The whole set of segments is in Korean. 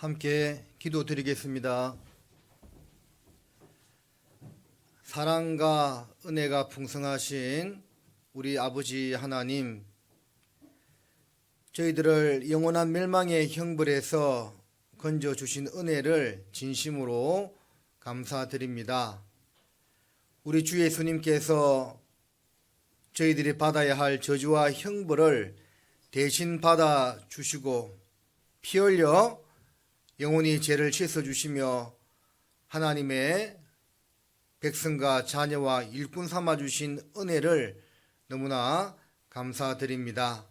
함께 기도드리겠습니다. 사랑과 은혜가 풍성하신 우리 아버지 하나님, 저희들을 영원한 멸망의 형벌에서 건져주신 은혜를 진심으로 감사드립니다. 우리 주 예수님께서 저희들이 받아야 할 저주와 형벌을 대신 받아주시고 피 흘려 영원히 죄를 씻어주시며 하나님의 백성과 자녀와 일꾼 삼아주신 은혜를 너무나 감사드립니다.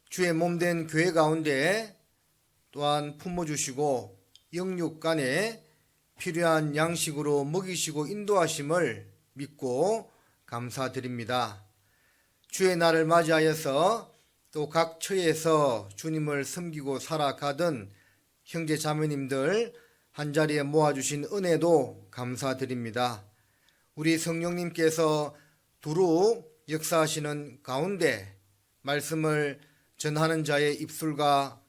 주의 몸된 교회 가운데 또한 품어주시고 영육간에 필요한 양식으로 먹이시고 인도하심을 믿고 감사드립니다. 주의 날을 맞이하여서 또 각 처에서 주님을 섬기고 살아가던 형제 자매님들 한자리에 모아주신 은혜도 감사드립니다. 우리 성령님께서 두루 역사하시는 가운데 말씀을 전하는 자의 입술과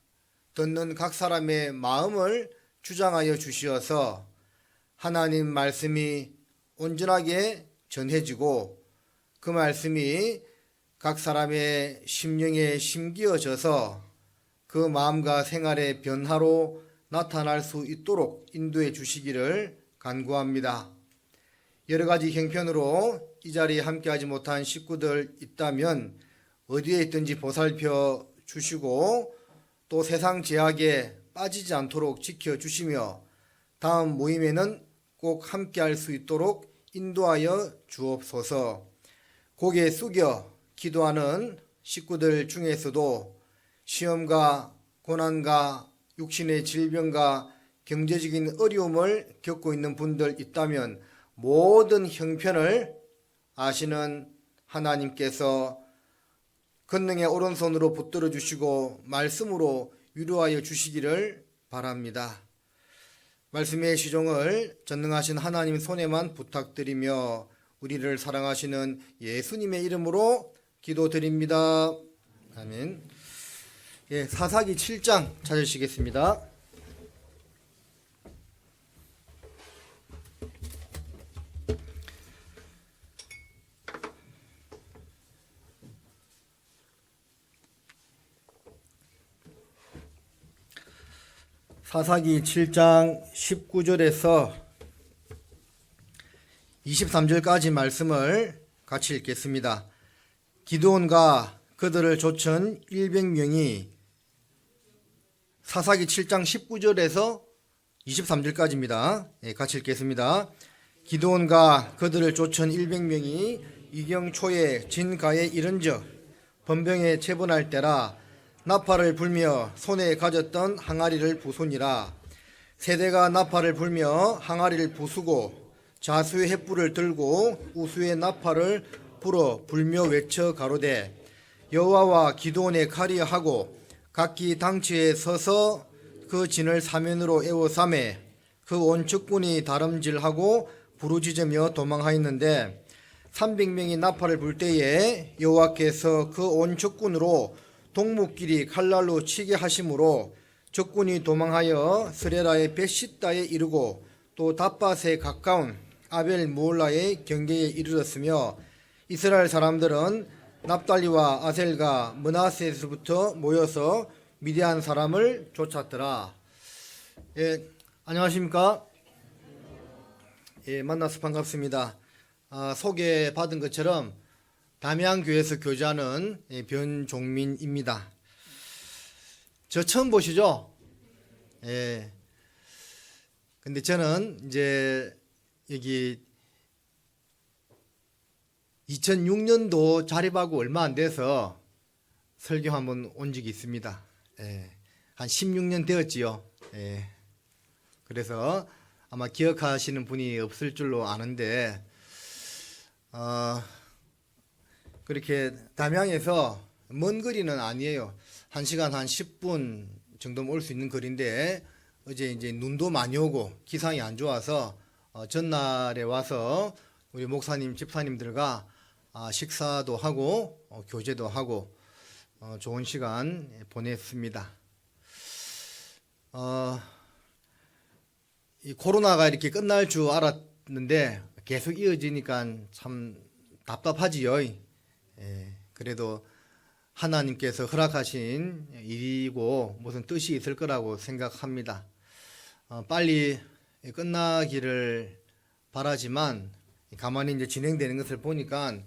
듣는 각 사람의 마음을 주장하여 주시어서 하나님 말씀이 온전하게 전해지고 그 말씀이 각 사람의 심령에 심기어져서 그 마음과 생활의 변화로 나타날 수 있도록 인도해 주시기를 간구합니다. 여러 가지 형편으로 이 자리에 함께하지 못한 식구들 있다면 어디에 있든지 보살펴 주시고 또 세상 제약에 빠지지 않도록 지켜주시며 다음 모임에는 꼭 함께할 수 있도록 인도하여 주옵소서. 고개 숙여 기도하는 식구들 중에서도 시험과 고난과 육신의 질병과 경제적인 어려움을 겪고 있는 분들 있다면 모든 형편을 아시는 하나님께서 권능의 오른손으로 붙들어 주시고 말씀으로 위로하여 주시기를 바랍니다. 말씀의 시종을 전능하신 하나님 손에만 부탁드리며 우리를 사랑하시는 예수님의 이름으로 기도드립니다. 아멘. 사사기 7장 찾으시겠습니다. 사사기 7장 19절에서 23절까지 말씀을 같이 읽겠습니다. 기드온과 그들을 좇은 100명이 사사기 7장 19절에서 23절까지입니다. 같이 읽겠습니다. 기드온과 그들을 좇은 100명이 이경초에 진가에 이른즉 번병에 체분할 때라 나팔을 불며 손에 가졌던 항아리를 부수니라. 세대가 나팔을 불며 항아리를 부수고 자수의 횃불을 들고 우수의 나팔을 불어 불며 외쳐 가로되 여호와와 기드온의 칼이 하고 각기 당치에 서서 그 진을 사면으로 에워싸매 그 온 적군이 다름질하고 부르짖으며 도망하였는데 300명이 나팔을 불 때에 여호와께서 그 온 적군으로 동묵길이 칼날로 치게 하심으로 적군이 도망하여 스레라의 벳시다에 이르고 또 답밭에 가까운 아벨 무올라의 경계에 이르렀으며 이스라엘 사람들은 납달리와 아셀과 므낫세에서부터 모여서 미디안 사람을 쫓았더라. 안녕하십니까? 만나서 반갑습니다. 소개받은 것처럼 담양교회에서 교제하는 변종민입니다. 저 처음 보시죠? 근데 저는 이제 여기 2006년도 자립하고 얼마 안 돼서 설교 한번 온 적이 있습니다. 한 16년 되었지요. 그래서 아마 기억하시는 분이 없을 줄로 아는데 그렇게 담양에서 먼 거리는 아니에요. 1시간 한 10분 정도면 올 수 있는 거리인데 어제 이제 눈도 많이 오고 기상이 안 좋아서 전날에 와서 우리 목사님 집사님들과 식사도 하고 교제도 하고 좋은 시간 보냈습니다. 이 코로나가 이렇게 끝날 줄 알았는데 계속 이어지니까 참 답답하지요. 그래도 하나님께서 허락하신 일이고 무슨 뜻이 있을 거라고 생각합니다. 빨리 끝나기를 바라지만 가만히 이제 진행되는 것을 보니까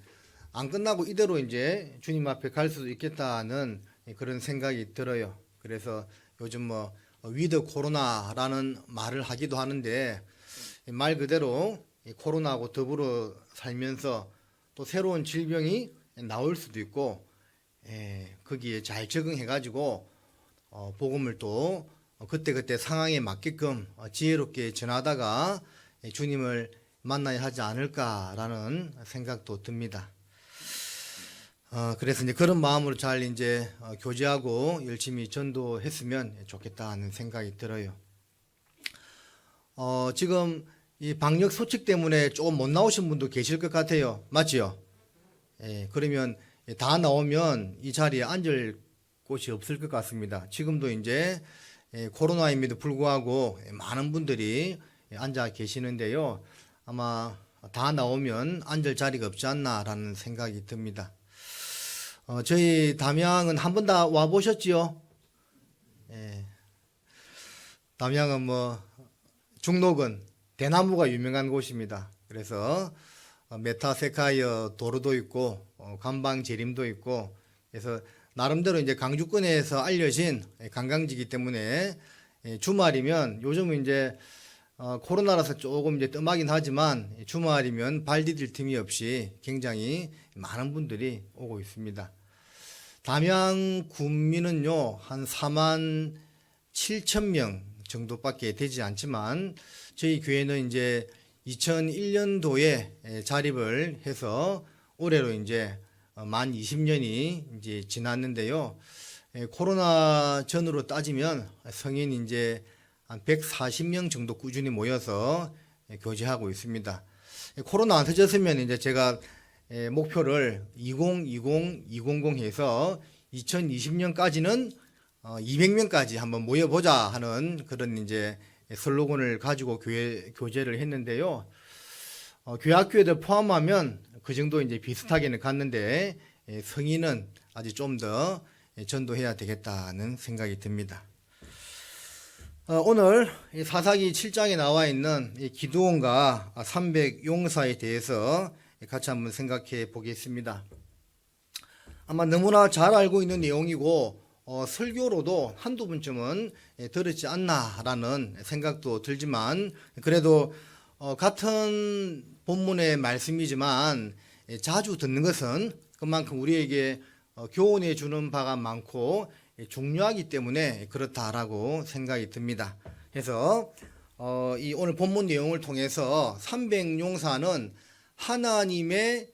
안 끝나고 이대로 이제 주님 앞에 갈 수도 있겠다는 그런 생각이 들어요. 그래서 요즘 뭐 위드 코로나라는 말을 하기도 하는데 말 그대로 코로나하고 더불어 살면서 또 새로운 질병이 나올 수도 있고 거기에 잘 적응해 가지고 복음을 또 그때그때 상황에 맞게끔 지혜롭게 전하다가 주님을 만나야 하지 않을까라는 생각도 듭니다. 그래서 이제 그런 마음으로 잘 이제 교제하고 열심히 전도했으면 좋겠다는 생각이 들어요. 지금 이 방역 소칙 때문에 조금 못 나오신 분도 계실 것 같아요. 맞지요? 그러면 다 나오면 이 자리에 앉을 곳이 없을 것 같습니다. 지금도 이제 코로나임에도 불구하고 많은 분들이 앉아 계시는데요. 아마 다 나오면 앉을 자리가 없지 않나라는 생각이 듭니다. 저희 담양은 한 번 다 와보셨지요? 담양은 뭐 중록은 대나무가 유명한 곳입니다. 그래서 메타세카이어 도로도 있고 감방 재림도 있고 그래서 나름대로 이제 강주권에서 알려진 관광지이기 때문에 주말이면 요즘은 이제 코로나라서 조금 이제 뜸하긴 하지만 주말이면 발 디딜 틈이 없이 굉장히 많은 분들이 오고 있습니다. 담양 군민은요 한 4만 7천 명 정도밖에 되지 않지만 저희 교회는 이제 2001년도에 자립을 해서 올해로 이제 만 20년이 이제 지났는데요. 코로나 전으로 따지면 성인 이제 한 140명 정도 꾸준히 모여서 교제하고 있습니다. 코로나 안 터졌으면 이제 제가 목표를 2020 해서 2020년까지는 200명까지 한번 모여보자 하는 그런 이제 슬로건을 가지고 교제를 했는데요. 교회 학교에도 포함하면 그 정도 이제 비슷하게는 갔는데 성인은 아직 좀 더 전도해야 되겠다는 생각이 듭니다. 오늘 사사기 7장에 나와 있는 기드온과 300용사에 대해서 같이 한번 생각해 보겠습니다. 아마 너무나 잘 알고 있는 내용이고 설교로도 한두 번쯤은 들었지 않나라는 생각도 들지만 그래도 같은 본문의 말씀이지만 자주 듣는 것은 그만큼 우리에게 교훈해 주는 바가 많고 중요하기 때문에 그렇다라고 생각이 듭니다. 그래서 이 오늘 본문 내용을 통해서 300용사는 하나님의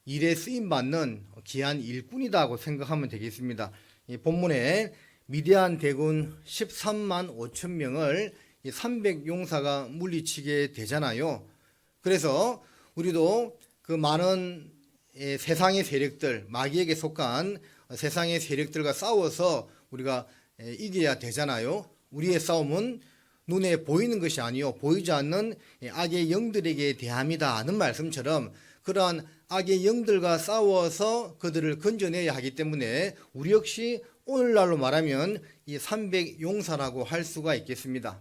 일에 쓰임받는 귀한 일꾼이다고 생각하면 되겠습니다. 이 본문에 미디안 대군 13만 5천 명을 300용사가 물리치게 되잖아요. 그래서 우리도 그 많은 세상의 세력들, 마귀에게 속한 세상의 세력들과 싸워서 우리가 이겨야 되잖아요. 우리의 싸움은 눈에 보이는 것이 아니요 보이지 않는 악의 영들에게 대함이다는 말씀처럼 그러한 악의 영들과 싸워서 그들을 건져내야 하기 때문에 우리 역시 오늘날로 말하면 이 300용사라고 할 수가 있겠습니다.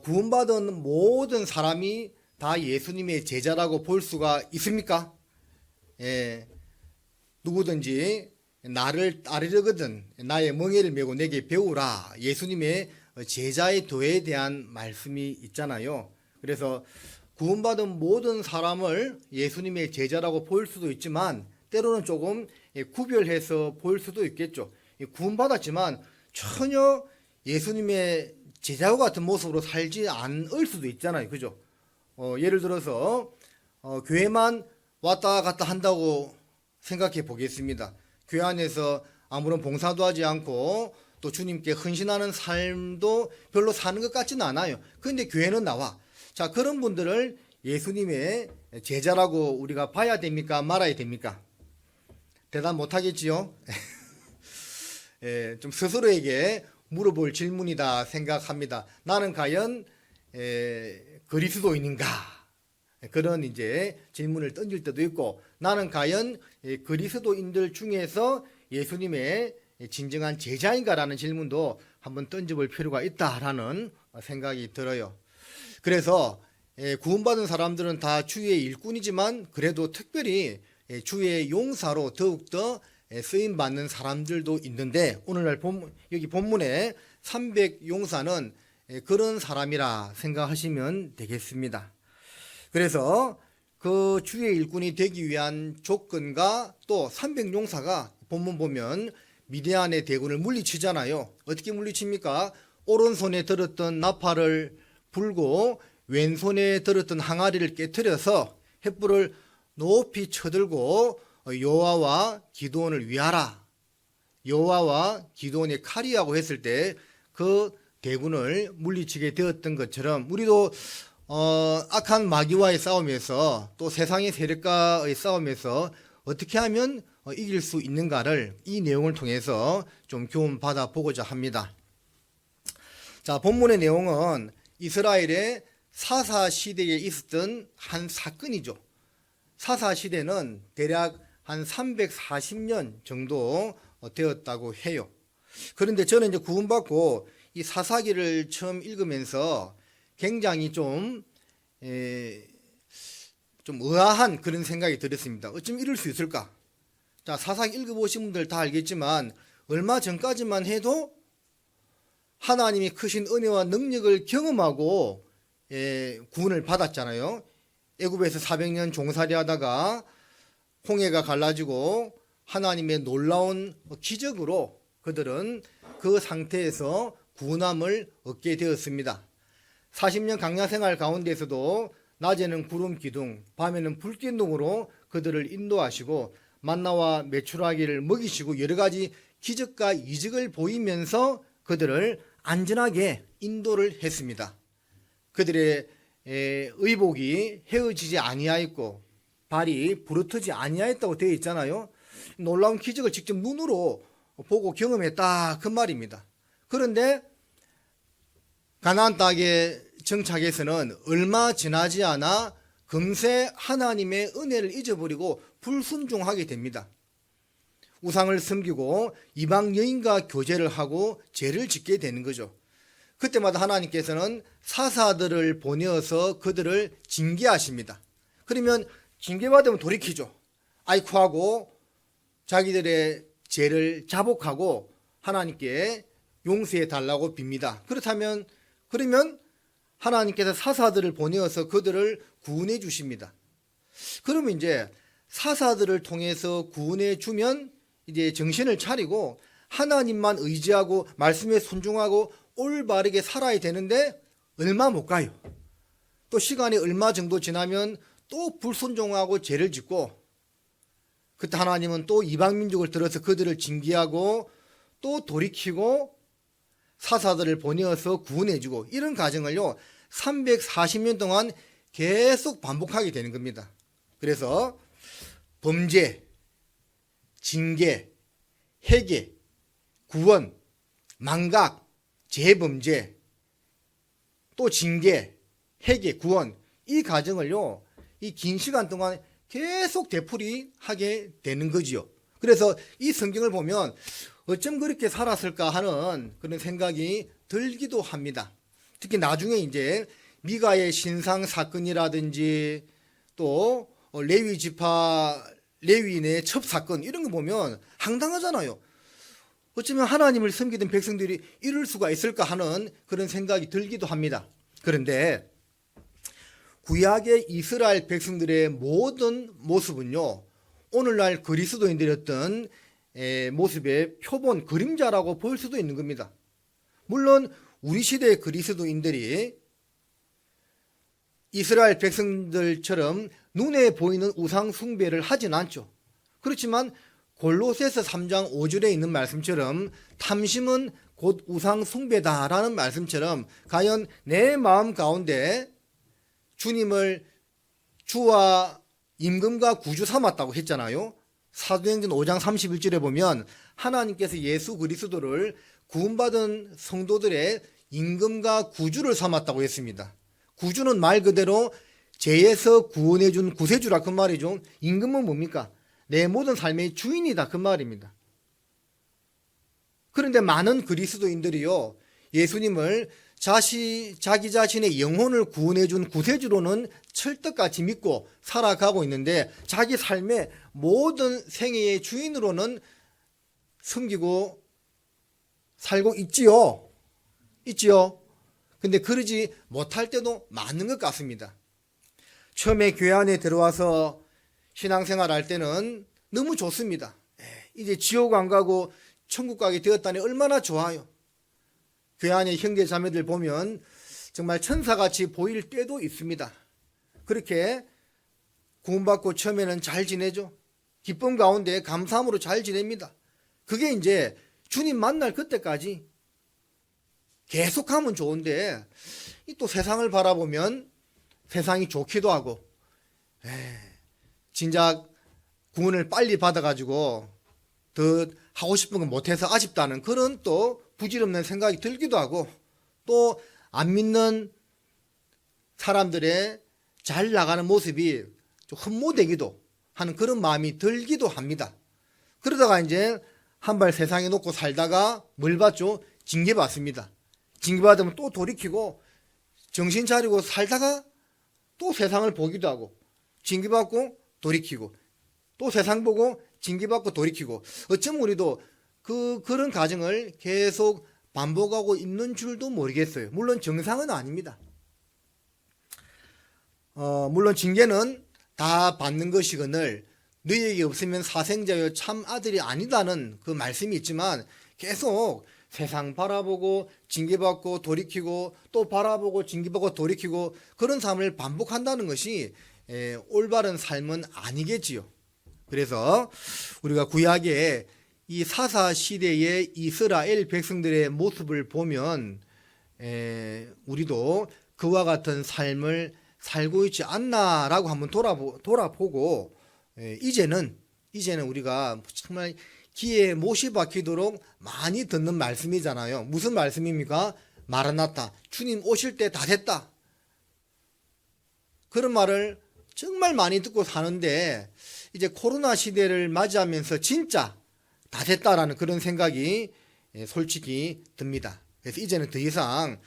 구원받은 모든 사람이 다 예수님의 제자라고 볼 수가 있습니까? 누구든지 나를 따르려거든 나의 멍에를 메고 내게 배우라 예수님의 제자의 도에 대한 말씀이 있잖아요. 그래서 구원받은 모든 사람을 예수님의 제자라고 볼 수도 있지만 때로는 조금 구별해서 볼 수도 있겠죠. 구원받았지만 전혀 예수님의 제자와 같은 모습으로 살지 않을 수도 있잖아요. 그죠? 예를 들어서 교회만 왔다 갔다 한다고 생각해 보겠습니다. 교회 안에서 아무런 봉사도 하지 않고 또 주님께 헌신하는 삶도 별로 사는 것 같지는 않아요. 그런데 교회는 나와. 자, 그런 분들을 예수님의 제자라고 우리가 봐야 됩니까? 말아야 됩니까? 대답 못 하겠지요? 좀 스스로에게 물어볼 질문이다 생각합니다. 나는 과연 그리스도인인가? 그런 이제 질문을 던질 때도 있고, 나는 과연 그리스도인들 중에서 예수님의 진정한 제자인가라는 질문도 한번 던져볼 필요가 있다라는 생각이 들어요. 그래서 구원받은 사람들은 다 주의 일꾼이지만 그래도 특별히 주의 용사로 더욱더 쓰임받는 사람들도 있는데, 오늘날 여기 본문에 300용사는 그런 사람이라 생각하시면 되겠습니다. 그래서 그 주의 일꾼이 되기 위한 조건과 또 300용사가 본문 보면 미디안의 대군을 물리치잖아요. 어떻게 물리칩니까? 오른손에 들었던 나팔을 불고 왼손에 들었던 항아리를 깨뜨려서 횃불을 높이 쳐들고 여호와와 기드온을 위하라, 여호와와 기드온의 칼이라고 했을 때 그 대군을 물리치게 되었던 것처럼, 우리도 악한 마귀와의 싸움에서 또 세상의 세력과의 싸움에서 어떻게 하면 이길 수 있는가를 이 내용을 통해서 좀 교훈 받아 보고자 합니다. 자, 본문의 내용은 이스라엘의 사사 시대에 있었던 한 사건이죠. 사사 시대는 대략 한 340년 정도 되었다고 해요. 그런데 저는 이제 구원받고 이 사사기를 처음 읽으면서 굉장히 좀 의아한 그런 생각이 들었습니다. 어쩜 이럴 수 있을까? 자, 사사기 읽어보신 분들 다 알겠지만 얼마 전까지만 해도 하나님이 크신 은혜와 능력을 경험하고 구원을 받았잖아요. 애굽에서 400년 종살이 하다가 홍해가 갈라지고 하나님의 놀라운 기적으로 그들은 그 상태에서 구원함을 얻게 되었습니다. 40년 광야 생활 가운데서도 낮에는 구름 기둥, 밤에는 불기둥으로 그들을 인도하시고 만나와 메추라기를 먹이시고 여러 가지 기적과 이적을 보이면서 그들을 안전하게 인도를 했습니다. 그들의 의복이 헤어지지 아니하였고 발이 부러뜨지 아니하였다고 되어 있잖아요. 놀라운 기적을 직접 눈으로 보고 경험했다 그 말입니다. 그런데 가나안 땅에 정착해서는 얼마 지나지 않아 금세 하나님의 은혜를 잊어버리고 불순종하게 됩니다. 우상을 섬기고 이방 여인과 교제를 하고 죄를 짓게 되는 거죠. 그때마다 하나님께서는 사사들을 보내어서 그들을 징계하십니다. 그러면 징계받으면 돌이키죠. 아이쿠 하고 자기들의 죄를 자복하고 하나님께 용서해 달라고 빕니다. 그러면 하나님께서 사사들을 보내어서 그들을 구원해 주십니다. 그러면 이제 사사들을 통해서 구원해 주면 이제 정신을 차리고 하나님만 의지하고 말씀에 순종하고 올바르게 살아야 되는데 얼마 못 가요. 또 시간이 얼마 정도 지나면 또 불순종하고 죄를 짓고, 그때 하나님은 또 이방 민족을 들어서 그들을 징계하고 또 돌이키고 사사들을 보내어서 구원해주고, 이런 과정을요 340년 동안 계속 반복하게 되는 겁니다. 그래서 범죄, 징계, 회개, 구원, 망각, 재범죄, 또 징계, 회개, 구원, 이 과정을요 이 긴 시간 동안 계속 되풀이하게 되는 거지요. 그래서 이 성경을 보면 어쩜 그렇게 살았을까 하는 그런 생각이 들기도 합니다. 특히 나중에 이제 미가의 신상 사건이라든지 또 레위 지파 레위인의 첩 사건, 이런 거 보면 황당하잖아요. 어쩌면 하나님을 섬기던 백성들이 이럴 수가 있을까 하는 그런 생각이 들기도 합니다. 그런데 구약의 이스라엘 백성들의 모든 모습은요 오늘날 그리스도인들이었던 모습의 표본, 그림자라고 볼 수도 있는 겁니다. 물론 우리 시대의 그리스도인들이 이스라엘 백성들처럼 눈에 보이는 우상 숭배를 하진 않죠. 그렇지만 골로새서 3장 5절에 있는 말씀처럼 탐심은 곧 우상 숭배다라는 말씀처럼 과연 내 마음 가운데 주님을 주와 임금과 구주 삼았다고 했잖아요. 사도행전 5장 31절에 보면 하나님께서 예수 그리스도를 구원받은 성도들의 임금과 구주를 삼았다고 했습니다. 구주는 말 그대로 죄에서 구원해 준 구세주라 그 말이죠. 임금은 뭡니까? 내 모든 삶의 주인이다 그 말입니다. 그런데 많은 그리스도인들이요, 예수님을 자기 자신의 영혼을 구원해 준 구세주로는 철떡같이 믿고 살아가고 있는데 자기 삶의 모든 생애의 주인으로는 섬기고 살고 있지요. 근데 그러지 못할 때도 많은 것 같습니다. 처음에 교회 안에 들어와서 신앙생활 할 때는 너무 좋습니다. 이제 지옥 안 가고 천국 가게 되었다니 얼마나 좋아요. 교회 안에 형제 자매들 보면 정말 천사같이 보일 때도 있습니다. 그렇게 구원받고 처음에는 잘 지내죠. 기쁨 가운데 감사함으로 잘 지냅니다. 그게 이제 주님 만날 그때까지 계속하면 좋은데 또 세상을 바라보면 세상이 좋기도 하고 진작 구원을 빨리 받아가지고 더 하고 싶은 건 못해서 아쉽다는 그런 또 부질없는 생각이 들기도 하고 또 안 믿는 사람들의 잘 나가는 모습이 좀 흠모되기도 하는 그런 마음이 들기도 합니다. 그러다가 이제 한 발 세상에 놓고 살다가 뭘 받죠? 징계받습니다. 징계받으면 또 돌이키고 정신 차리고 살다가 또 세상을 보기도 하고 징계받고 돌이키고 또 세상 보고 징계받고 돌이키고 어쩌면 우리도 그런 과정을 계속 반복하고 있는 줄도 모르겠어요. 물론 정상은 아닙니다. 물론 징계는 다 받는 것이거늘 너희에게 없으면 사생자여 참 아들이 아니다는 그 말씀이 있지만 계속 세상 바라보고 징계받고 돌이키고 또 바라보고 징계받고 돌이키고 그런 삶을 반복한다는 것이 올바른 삶은 아니겠지요. 그래서 우리가 구약의 이 사사 시대의 이스라엘 백성들의 모습을 보면 우리도 그와 같은 삶을 살고 있지 않나라고 한번 돌아보고 이제는 우리가 정말 귀에 못이 박히도록 많이 듣는 말씀이잖아요. 무슨 말씀입니까? 마라나타, 주님 오실 때 다 됐다. 그런 말을 정말 많이 듣고 사는데 이제 코로나 시대를 맞이하면서 진짜 다 됐다라는 그런 생각이 솔직히 듭니다. 그래서 이제는 더 이상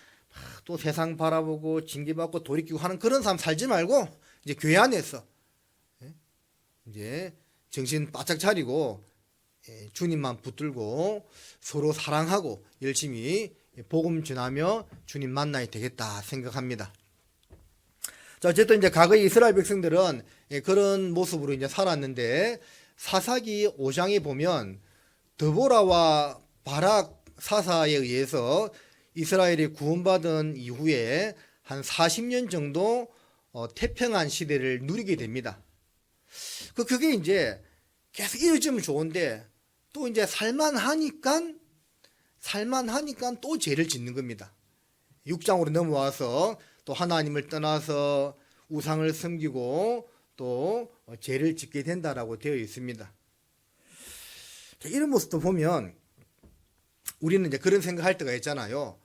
또 세상 바라보고 징계받고 돌이키고 하는 그런 삶 살지 말고 이제 교회 안에서 이제 정신 바짝 차리고 주님만 붙들고 서로 사랑하고 열심히 복음 전하며 주님 만나야 되겠다 생각합니다. 자, 어쨌든 이제 과거의 이스라엘 백성들은 그런 모습으로 이제 살았는데 사사기 5장에 보면 드보라와 바락 사사에 의해서 이스라엘이 구원받은 이후에 한 40년 정도 태평한 시대를 누리게 됩니다. 그게 이제 계속 이어지면 좋은데 또 이제 살만하니까 또 죄를 짓는 겁니다. 6장으로 넘어와서 또 하나님을 떠나서 우상을 섬기고 또 죄를 짓게 된다라고 되어 있습니다. 이런 모습도 보면 우리는 이제 그런 생각할 때가 있잖아요.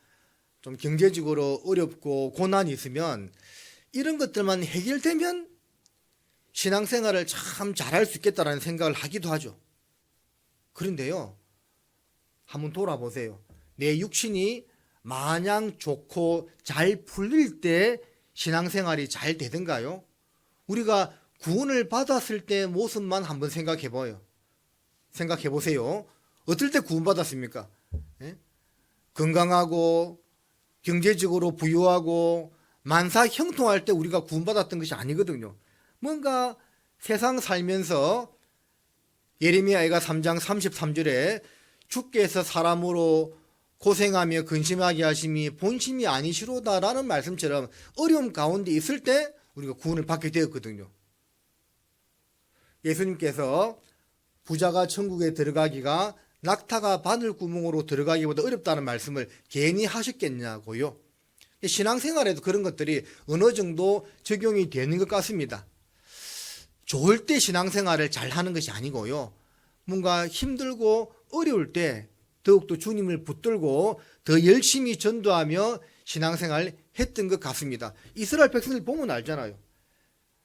좀 경제적으로 어렵고 고난이 있으면 이런 것들만 해결되면 신앙생활을 참 잘할 수 있겠다라는 생각을 하기도 하죠. 그런데요, 한번 돌아보세요. 내 육신이 마냥 좋고 잘 풀릴 때 신앙생활이 잘 되던가요? 우리가 구원을 받았을 때 모습만 한번 생각해 보세요. 어떨 때 구원받았습니까? 건강하고 경제적으로 부유하고 만사 형통할 때 우리가 구원받았던 것이 아니거든요. 뭔가 세상 살면서 예레미야가 3장 33절에 주께서 사람으로 고생하며 근심하게 하심이 본심이 아니시로다라는 말씀처럼 어려움 가운데 있을 때 우리가 구원을 받게 되었거든요. 예수님께서 부자가 천국에 들어가기가 낙타가 바늘구멍으로 들어가기보다 어렵다는 말씀을 괜히 하셨겠냐고요. 신앙생활에도 그런 것들이 어느 정도 적용이 되는 것 같습니다. 좋을 때 신앙생활을 잘 하는 것이 아니고요. 뭔가 힘들고 어려울 때 더욱더 주님을 붙들고 더 열심히 전도하며 신앙생활을 했던 것 같습니다. 이스라엘 백성들 보면 알잖아요.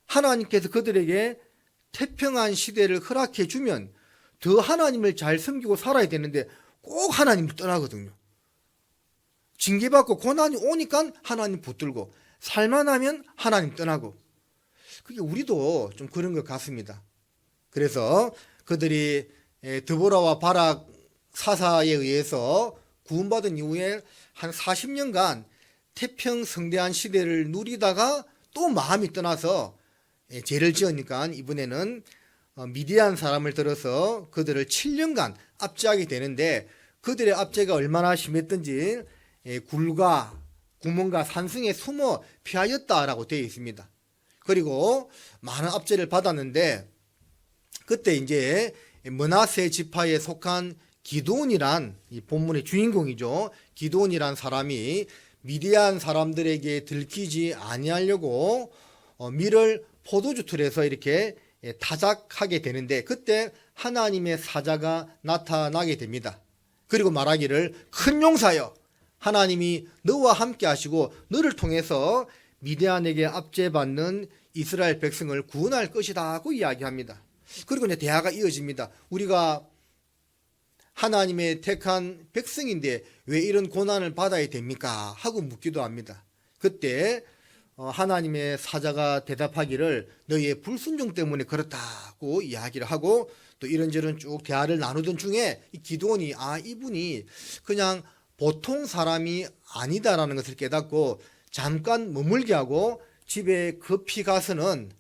하나님께서 그들에게 태평한 시대를 허락해 주면 더 하나님을 잘 섬기고 살아야 되는데 꼭 하나님을 떠나거든요. 징계받고 고난이 오니까 하나님 붙들고, 살만하면 하나님 떠나고. 그게 우리도 좀 그런 것 같습니다. 그래서 그들이 드보라와 바락 사사에 의해서 구원받은 이후에 한 40년간 태평성대한 시대를 누리다가 또 마음이 떠나서 죄를 지으니까 이번에는 미디안 사람을 들어서 그들을 7년간 압제하게 되는데, 그들의 압제가 얼마나 심했던지 굴과 구멍과 산승에 숨어 피하였다라고 되어 있습니다. 그리고 많은 압제를 받았는데, 그때 이제 므낫세 지파에 속한 기드온이란, 이 본문의 주인공이죠. 기드온이란 사람이 미디안 사람들에게 들키지 아니하려고 밀을 포도주 틀에서 이렇게 타작하게 되는데, 그때 하나님의 사자가 나타나게 됩니다. 그리고 말하기를, 큰 용사여, 하나님이 너와 함께 하시고 너를 통해서 미디안에게 압제받는 이스라엘 백성을 구원할 것이다 하고 이야기합니다. 그리고 이제 대화가 이어집니다. 우리가 하나님의 택한 백성인데 왜 이런 고난을 받아야 됩니까? 하고 묻기도 합니다. 그때 하나님의 사자가 대답하기를, 너희의 불순종 때문에 그렇다고 이야기를 하고, 또 이런저런 쭉 대화를 나누던 중에 이 기드온이 이분이 그냥 보통 사람이 아니다라는 것을 깨닫고 잠깐 머물게 하고 집에 급히 가서는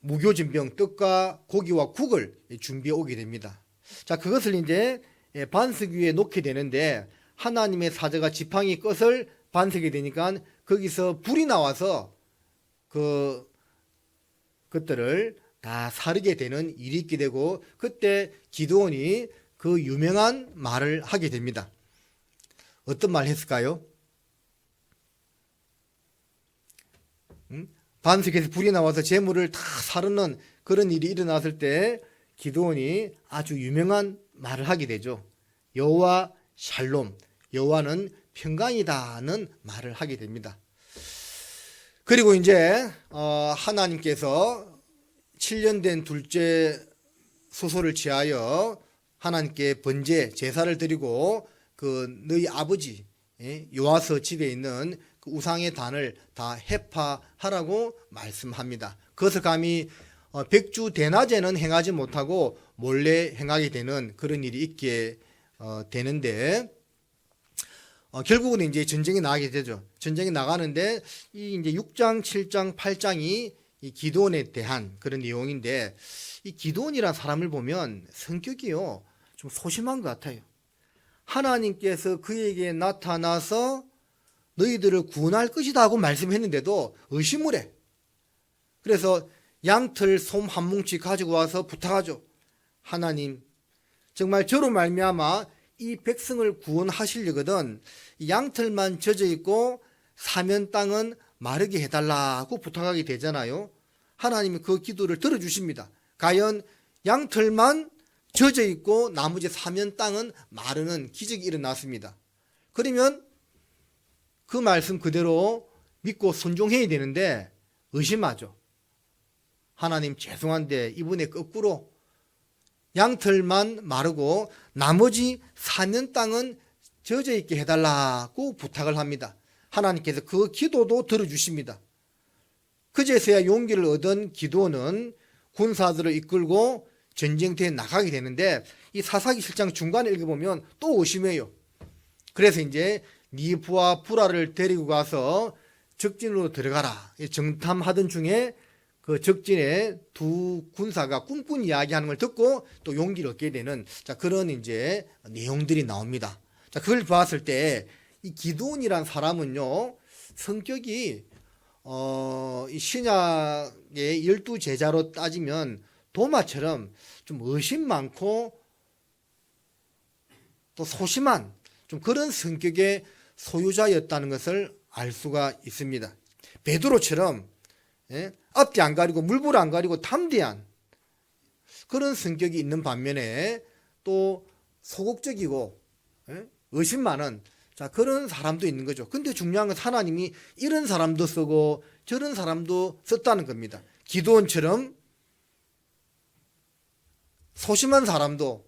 무교진병 떡과 고기와 국을 준비해 오게 됩니다. 자, 그것을 이제 반석 위에 놓게 되는데, 하나님의 사자가 지팡이 끝을 반석이 되니까 거기서 불이 나와서 그것들을 다 사르게 되는 일이 있게 되고, 그때 기드온이 그 유명한 말을 하게 됩니다. 어떤 말 했을까요? 반석에서 불이 나와서 재물을 다 사르는 그런 일이 일어났을 때 기드온이 아주 유명한 말을 하게 되죠. 여호와 샬롬, 여호와는 평강이다는 말을 하게 됩니다. 그리고 이제 하나님께서 7년 된 둘째 소소를 취하여 하나님께 번제 제사를 드리고 너희 아버지 요아서 집에 있는 그 우상의 단을 다 해파하라고 말씀합니다. 그것을 감히 백주 대낮에는 행하지 못하고 몰래 행하게 되는 그런 일이 있게 되는데, 결국은 이제 전쟁이 나가게 되죠. 전쟁이 나가는데 이 이제 6장, 7장, 8장이 이 기드온에 대한 그런 내용인데, 이 기드온이라는 사람을 보면 성격이요 좀 소심한 것 같아요. 하나님께서 그에게 나타나서 너희들을 구원할 것이다 하고 말씀했는데도 의심을 해. 그래서 양털 솜 한 뭉치 가지고 와서 부탁하죠. 하나님, 정말 저로 말미암아 이 백성을 구원하시려거든 양털만 젖어 있고 사면 땅은 마르게 해달라고 부탁하게 되잖아요. 하나님이 그 기도를 들어주십니다. 과연 양털만 젖어 있고 나머지 사면 땅은 마르는 기적이 일어났습니다. 그러면 그 말씀 그대로 믿고 순종해야 되는데 의심하죠. 하나님 죄송한데 이번에 거꾸로 양털만 마르고 나머지 사면 땅은 젖어 있게 해달라고 부탁을 합니다. 하나님께서 그 기도도 들어주십니다. 그제서야 용기를 얻은 기드온은 군사들을 이끌고 전쟁터에 나가게 되는데, 이 사사기 7장 중간에 읽어보면 또 의심해요. 그래서 이제 니부와 부라를 데리고 가서 적진으로 들어가라 정탐하던 중에 그 적진의 두 군사가 꿈꾼 이야기하는 걸 듣고 또 용기를 얻게 되는 그런 이제 내용들이 나옵니다. 자, 그걸 봤을 때 이 기드온이란 사람은요 성격이 이 신약의 12제자로 따지면 도마처럼 좀 의심 많고 또 소심한 좀 그런 성격의 소유자였다는 것을 알 수가 있습니다. 베드로처럼 앞뒤 안 가리고 물불 안 가리고 담대한 그런 성격이 있는 반면에 또 소극적이고 의심 많은 그런 사람도 있는 거죠. 근데 중요한 건 하나님이 이런 사람도 쓰고 저런 사람도 썼다는 겁니다. 기드온처럼 소심한 사람도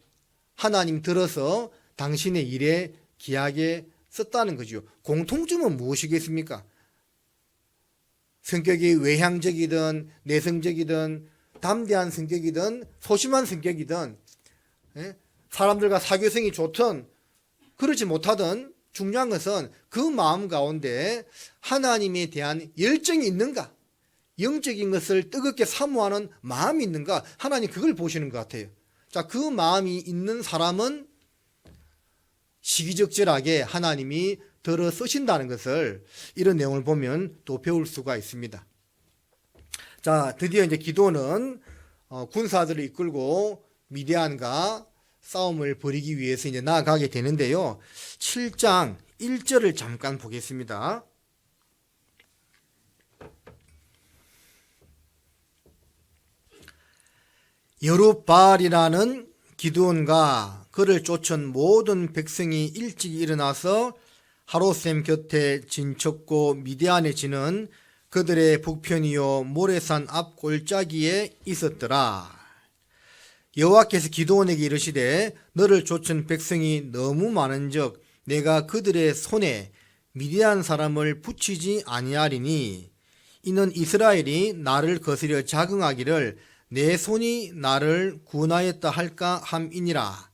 하나님 들어서 당신의 일에 귀하게 썼다는 거죠. 공통점은 무엇이겠습니까? 성격이 외향적이든 내성적이든 담대한 성격이든 소심한 성격이든 사람들과 사교성이 좋든 그렇지 못하든 중요한 것은 그 마음 가운데 하나님에 대한 열정이 있는가, 영적인 것을 뜨겁게 사모하는 마음이 있는가, 하나님 그걸 보시는 것 같아요. 그 마음이 있는 사람은 시기적절하게 하나님이 들어 쓰신다는 것을 이런 내용을 보면 또 배울 수가 있습니다. 드디어 이제 기도는 군사들을 이끌고 미디안과 싸움을 벌이기 위해서 이제 나아가게 되는데요. 7장 1절을 잠깐 보겠습니다. 여룹바알이라는 기드온과 그를 쫓은 모든 백성이 일찍 일어나서 하롯셈 곁에 진쳤고 미디안에 지는 그들의 북편이요 모레산 앞 골짜기에 있었더라. 여호와께서 기드온에게 이르시되 너를 쫓은 백성이 너무 많은즉 내가 그들의 손에 미디안 사람을 붙이지 아니하리니 이는 이스라엘이 나를 거스려 자긍하기를 내 손이 나를 구원하였다 할까 함이니라.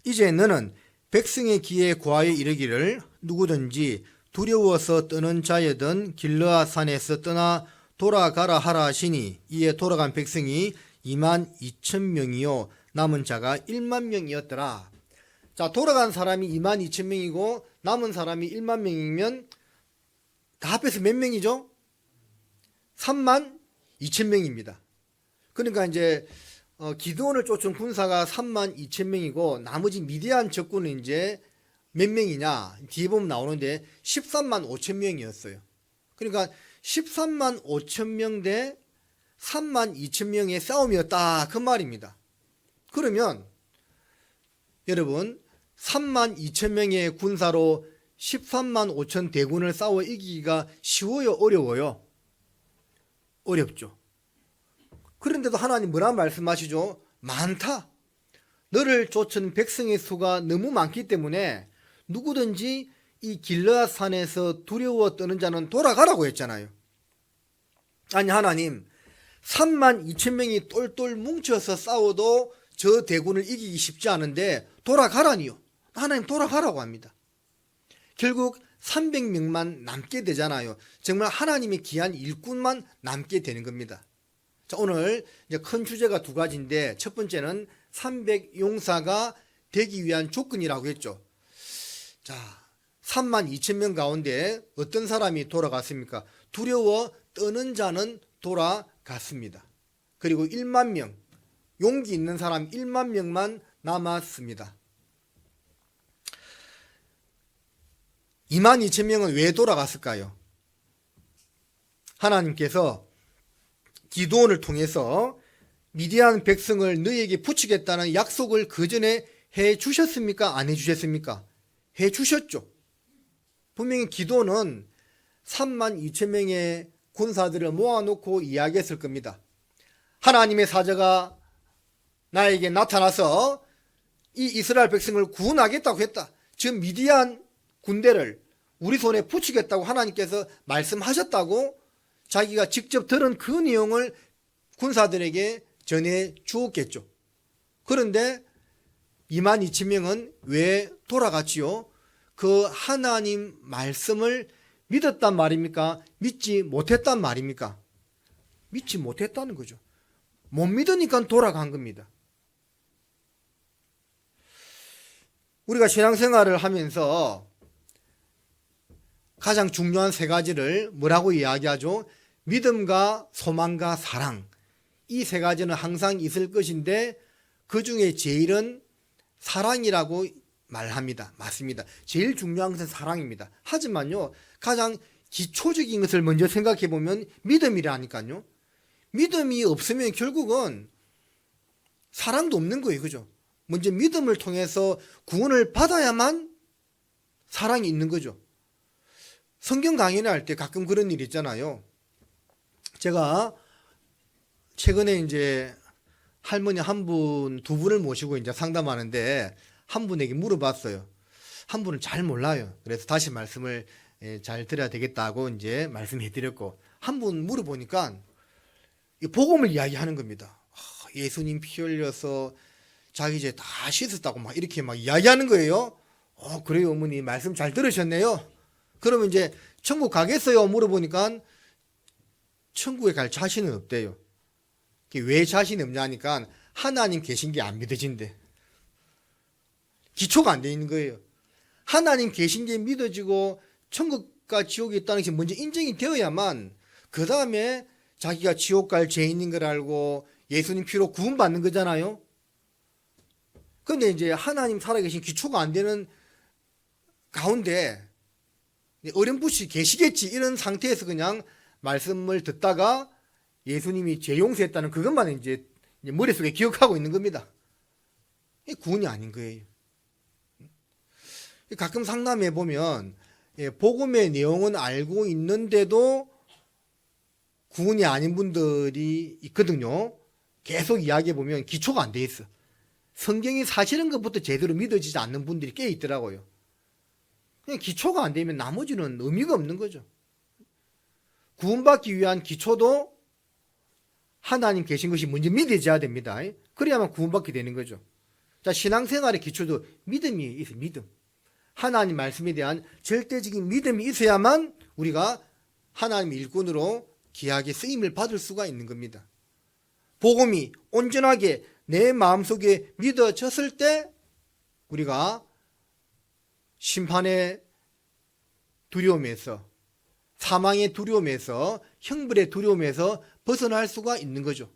이제 너는 백성의 귀에 고하여 이르기를 누구든지 두려워서 떠는 자여든 길르앗 산에서 떠나 돌아가라 하라 하시니 이에 돌아간 백성이 22,000명이요 남은 자가 10,000명이었더라. 돌아간 사람이 22,000명이고 남은 사람이 10,000명이면 다 합해서 몇 명이죠? 32,000명입니다. 그러니까 이제 기드온을 쫓은 군사가 32,000명이고 나머지 미디안 적군은 이제 몇 명이냐 뒤에 보면 나오는데 135,000명이었어요. 그러니까 135,000명 대 32,000명의 싸움이었다 그 말입니다. 그러면 여러분 32,000명의 군사로 135,000 대군을 싸워 이기기가 쉬워요 어려워요? 어렵죠. 그런데도 하나님 뭐라 말씀하시죠? 많다. 너를 쫓은 백성의 수가 너무 많기 때문에 누구든지 이 길르앗 산에서 두려워 떠는 자는 돌아가라고 했잖아요. 아니 하나님 32,000명이 똘똘 뭉쳐서 싸워도 저 대군을 이기기 쉽지 않은데 돌아가라니요. 하나님 돌아가라고 합니다. 결국 300명만 남게 되잖아요. 정말 하나님의 귀한 일꾼만 남게 되는 겁니다. 오늘 이제 큰 주제가 두 가지인데 첫 번째는 300용사가 되기 위한 조건이라고 했죠. 32,000명 가운데 어떤 사람이 돌아갔습니까? 두려워 떠는 자는 돌아갔습니다. 그리고 10,000명, 용기 있는 사람 10,000명만 남았습니다. 22,000명은 왜 돌아갔을까요? 하나님께서 기드온을 통해서 미디안 백성을 너희에게 붙이겠다는 약속을 그 전에 해 주셨습니까? 안 해 주셨습니까? 해 주셨죠. 분명히 기드온은 32,000명의 군사들을 모아놓고 이야기했을 겁니다. 하나님의 사자가 나에게 나타나서 이 이스라엘 백성을 구원하겠다고 했다. 지금 미디안 군대를 우리 손에 붙이겠다고 하나님께서 말씀하셨다고 자기가 직접 들은 그 내용을 군사들에게 전해 주었겠죠. 그런데 22,000명은 왜 돌아갔지요? 그 하나님 말씀을 믿었단 말입니까? 믿지 못했단 말입니까? 믿지 못했다는 거죠. 못 믿으니까 돌아간 겁니다. 우리가 신앙생활을 하면서 가장 중요한 세 가지를 뭐라고 이야기하죠? 믿음과 소망과 사랑. 이 세 가지는 항상 있을 것인데 그 중에 제일은 사랑이라고 말합니다. 맞습니다. 제일 중요한 것은 사랑입니다. 하지만요, 가장 기초적인 것을 먼저 생각해 보면 믿음이라니까요. 믿음이 없으면 결국은 사랑도 없는 거예요. 그죠? 먼저 믿음을 통해서 구원을 받아야만 사랑이 있는 거죠. 성경 강연을 할 때 가끔 그런 일이 있잖아요. 제가 최근에 이제 할머니 두 분을 모시고 이제 상담하는데 한 분에게 물어봤어요. 한 분은 잘 몰라요. 그래서 다시 말씀을 잘 드려야 되겠다고 이제 말씀해 드렸고, 한 분 물어보니까 복음을 이야기하는 겁니다. 예수님 피 흘려서 자기 이제 다 씻었다고 막 이렇게 막 이야기하는 거예요. 그래요, 어머니. 말씀 잘 들으셨네요. 그러면 이제 천국 가겠어요? 물어보니까 천국에 갈 자신은 없대요. 왜 자신이 없냐니까 하나님 계신 게 안 믿어진대. 기초가 안 돼 있는 거예요. 하나님 계신 게 믿어지고 천국과 지옥이 있다는 것이 먼저 인정이 되어야만 그 다음에 자기가 지옥 갈 죄인인 걸 알고 예수님 피로 구원받는 거잖아요. 그런데 이제 하나님 살아계신 기초가 안 되는 가운데 어렴풋이 계시겠지 이런 상태에서 그냥 말씀을 듣다가 예수님이 죄 용서했다는 그것만 이제 머릿속에 기억하고 있는 겁니다. 이게 구원이 아닌 거예요. 가끔 상담해 보면 복음의 내용은 알고 있는데도 구원이 아닌 분들이 있거든요. 계속 이야기해 보면 기초가 안 돼 있어. 성경이 사실인 것부터 제대로 믿어지지 않는 분들이 꽤 있더라고요. 그냥 기초가 안 되면 나머지는 의미가 없는 거죠. 구원받기 위한 기초도 하나님 계신 것이 먼저 믿어져야 됩니다. 그래야만 구원받게 되는 거죠. 자, 신앙생활의 기초도 믿음이 있어요. 믿음. 하나님 말씀에 대한 절대적인 믿음이 있어야만 우리가 하나님의 일꾼으로 귀하게 쓰임을 받을 수가 있는 겁니다. 복음이 온전하게 내 마음속에 믿어졌을 때 우리가 심판의 두려움에서, 사망의 두려움에서, 형벌의 두려움에서 벗어날 수가 있는 거죠.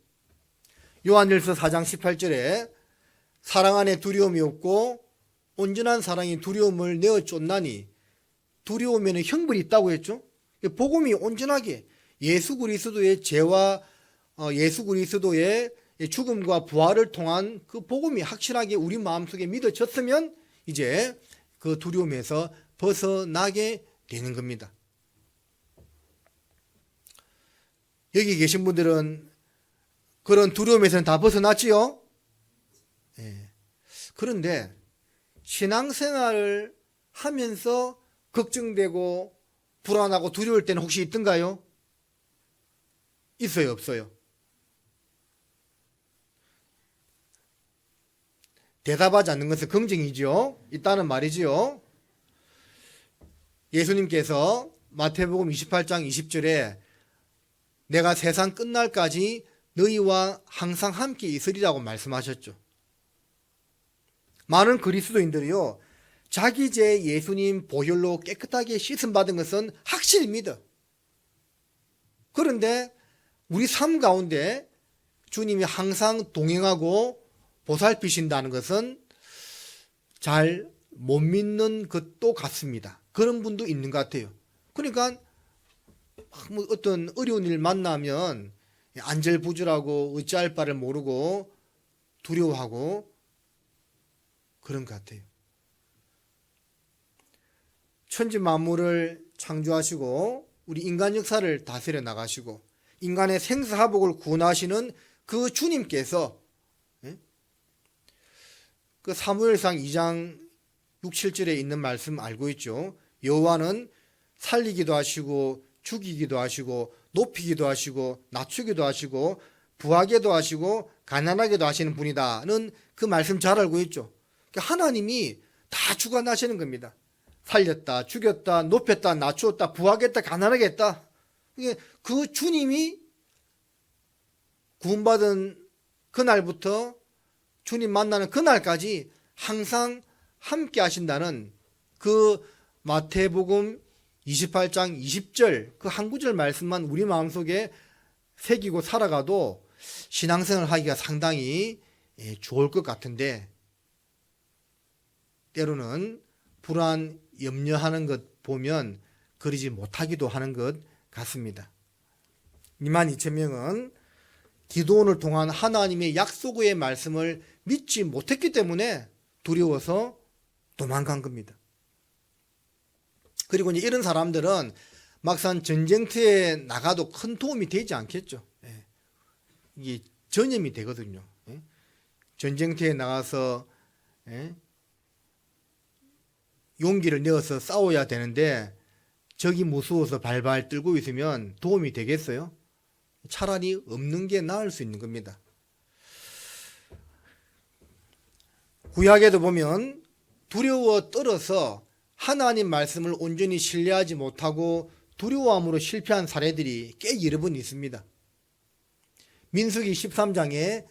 요한일서 4장 18절에 사랑 안에 두려움이 없고 온전한 사랑이 두려움을 내어 쫓나니, 두려움에는 형벌이 있다고 했죠. 복음이 온전하게 예수 그리스도의 죄와 예수 그리스도의 죽음과 부활을 통한 그 복음이 확실하게 우리 마음속에 믿어졌으면 이제 그 두려움에서 벗어나게 되는 겁니다. 여기 계신 분들은 그런 두려움에서는 다 벗어났지요? 네. 그런데 신앙생활을 하면서 걱정되고 불안하고 두려울 때는 혹시 있던가요? 있어요, 없어요? 대답하지 않는 것은 긍정이지요. 있다는 말이지요. 예수님께서 마태복음 28장 20절에 내가 세상 끝날까지 너희와 항상 함께 있으리라고 말씀하셨죠. 많은 그리스도인들이요, 자기 죄 예수님 보혈로 깨끗하게 씻음 받은 것은 확실히 믿어. 그런데 우리 삶 가운데 주님이 항상 동행하고 보살피신다는 것은 잘 못 믿는 것도 같습니다. 그런 분도 있는 것 같아요. 그러니까 뭐 어떤 어려운 일 만나면 안절부절하고 어찌할 바를 모르고 두려워하고 그런 것 같아요. 천지 만물을 창조하시고 우리 인간 역사를 다스려 나가시고 인간의 생사화복을 구원하시는 그 주님께서 그 사무엘상 2장 6, 7절에 있는 말씀 알고 있죠. 여호와는 살리기도 하시고 죽이기도 하시고 높이기도 하시고 낮추기도 하시고 부하게도 하시고 가난하게도 하시는 분이다는 그 말씀 잘 알고 있죠. 하나님이 다 주관하시는 겁니다. 살렸다, 죽였다, 높였다, 낮추었다, 부하겠다, 가난하게 했다. 그 주님이 구원받은 그날부터 주님 만나는 그날까지 항상 함께 하신다는 그 마태복음 28장 20절 그 한 구절 말씀만 우리 마음속에 새기고 살아가도 신앙생활 하기가 상당히 좋을 것 같은데, 때로는 불안, 염려하는 것 보면 그러지 못하기도 하는 것 같습니다. 22,000명은 기도원을 통한 하나님의 약속의 말씀을 믿지 못했기 때문에 두려워서 도망간 겁니다. 그리고 이제 이런 사람들은 막상 전쟁터에 나가도 큰 도움이 되지 않겠죠. 이게 전염이 되거든요. 전쟁터에 나가서 용기를 내어서 싸워야 되는데 적이 무서워서 발발 떨고 있으면 도움이 되겠어요? 차라리 없는 게 나을 수 있는 겁니다. 구약에도 보면 두려워 떨어서 하나님 말씀을 온전히 신뢰하지 못하고 두려워함으로 실패한 사례들이 꽤 여러 번 있습니다. 민수기 13장에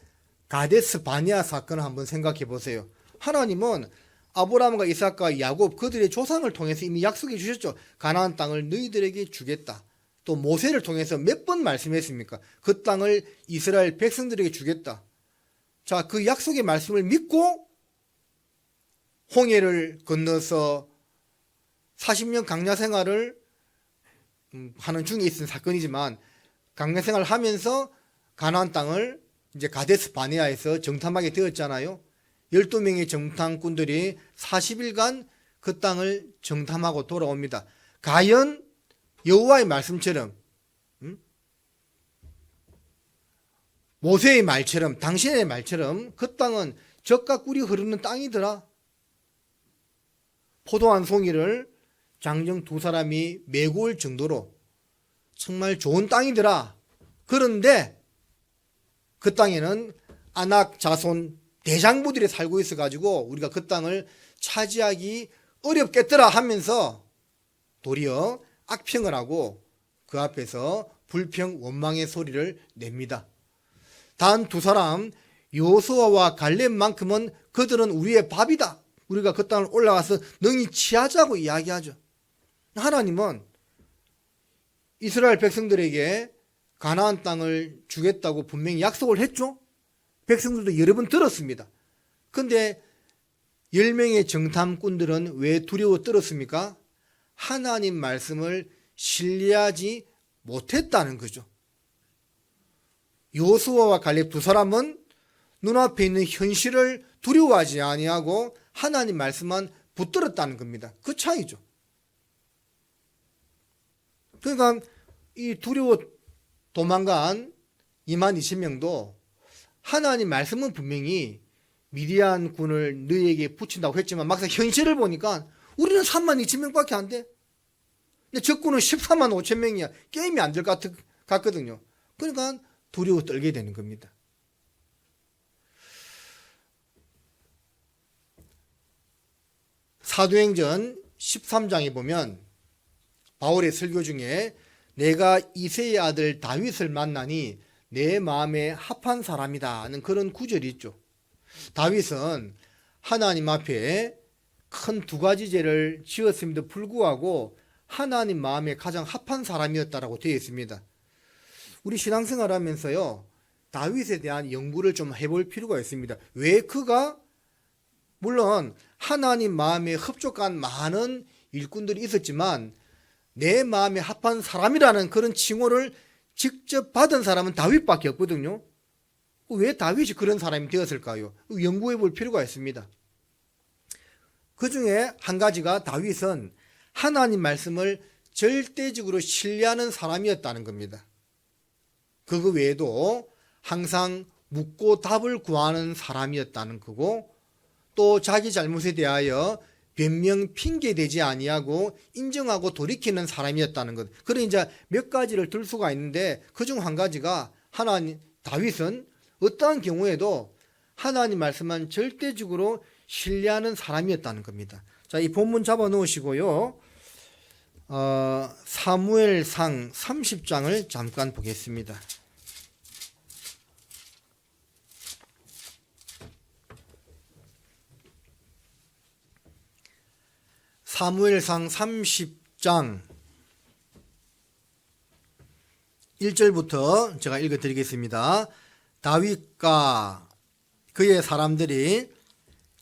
가데스 바네아 사건을 한번 생각해 보세요. 하나님은 아브라함과 이삭과 야곱 그들의 조상을 통해서 이미 약속해 주셨죠. 가나안 땅을 너희들에게 주겠다. 또 모세를 통해서 몇 번 말씀했습니까? 그 땅을 이스라엘 백성들에게 주겠다. 자, 그 약속의 말씀을 믿고 홍해를 건너서 40년 강야 생활을 하는 중에 있은 사건이지만 강야 생활을 하면서 가나안 땅을 이제 가데스 바네아에서 정탐하게 되었잖아요. 12명의 정탐꾼들이 40일간 그 땅을 정탐하고 돌아옵니다. 과연 여호와의 말씀처럼 모세의 말처럼 당신의 말처럼 그 땅은 젖과 꿀이 흐르는 땅이더라. 포도 한 송이를 장정 두 사람이 메고 올 정도로 정말 좋은 땅이더라. 그런데 그 땅에는 아낙 자손 대장부들이 살고 있어가지고 우리가 그 땅을 차지하기 어렵겠더라 하면서 도리어 악평을 하고 그 앞에서 불평 원망의 소리를 냅니다. 단 두 사람 여호수아와 갈렙만큼은 그들은 우리의 밥이다. 우리가 그 땅을 올라가서 능히 취하자고 이야기하죠. 하나님은 이스라엘 백성들에게 가나안 땅을 주겠다고 분명히 약속을 했죠. 백성들도 여러 번 들었습니다. 그런데 10명의 정탐꾼들은 왜 두려워 떨었습니까? 하나님 말씀을 신뢰하지 못했다는 거죠. 여호수아와 갈렙 두 사람은 눈앞에 있는 현실을 두려워하지 아니하고 하나님 말씀만 붙들었다는 겁니다. 그 차이죠. 그러니까 이 두려워 도망간 22,000명도 하나님 말씀은 분명히 미디안 군을 너희에게 붙인다고 했지만 막상 현실을 보니까 우리는 32,000명밖에 안 돼. 근데 적군은 145,000명이야. 게임이 안 될 것 같거든요. 그러니까 두려워 떨게 되는 겁니다. 사도행전 13장에 보면 바울의 설교 중에 내가 이새의 아들 다윗을 만나니 내 마음에 합한 사람이다 하는 그런 구절이 있죠. 다윗은 하나님 앞에 큰 두 가지 죄를 지었음에도 불구하고 하나님 마음에 가장 합한 사람이었다라고 되어 있습니다. 우리 신앙생활 하면서요, 다윗에 대한 연구를 좀 해볼 필요가 있습니다. 왜 그가 물론 하나님 마음에 흡족한 많은 일꾼들이 있었지만 내 마음에 합한 사람이라는 그런 칭호를 직접 받은 사람은 다윗밖에 없거든요. 왜 다윗이 그런 사람이 되었을까요? 연구해 볼 필요가 있습니다. 그 중에 한 가지가 다윗은 하나님 말씀을 절대적으로 신뢰하는 사람이었다는 겁니다. 그거 외에도 항상 묻고 답을 구하는 사람이었다는 거고, 또 자기 잘못에 대하여 변명 핑계대지 아니하고 인정하고 돌이키는 사람이었다는 것. 그런 이제 몇 가지를 들 수가 있는데 그중 한 가지가 다윗은 어떠한 경우에도 하나님 말씀만 절대적으로 신뢰하는 사람이었다는 겁니다. 자, 이 본문 잡아 놓으시고요. 사무엘상 30장을 잠깐 보겠습니다. 사무엘상 30장 1절부터 제가 읽어드리겠습니다. 다윗과 그의 사람들이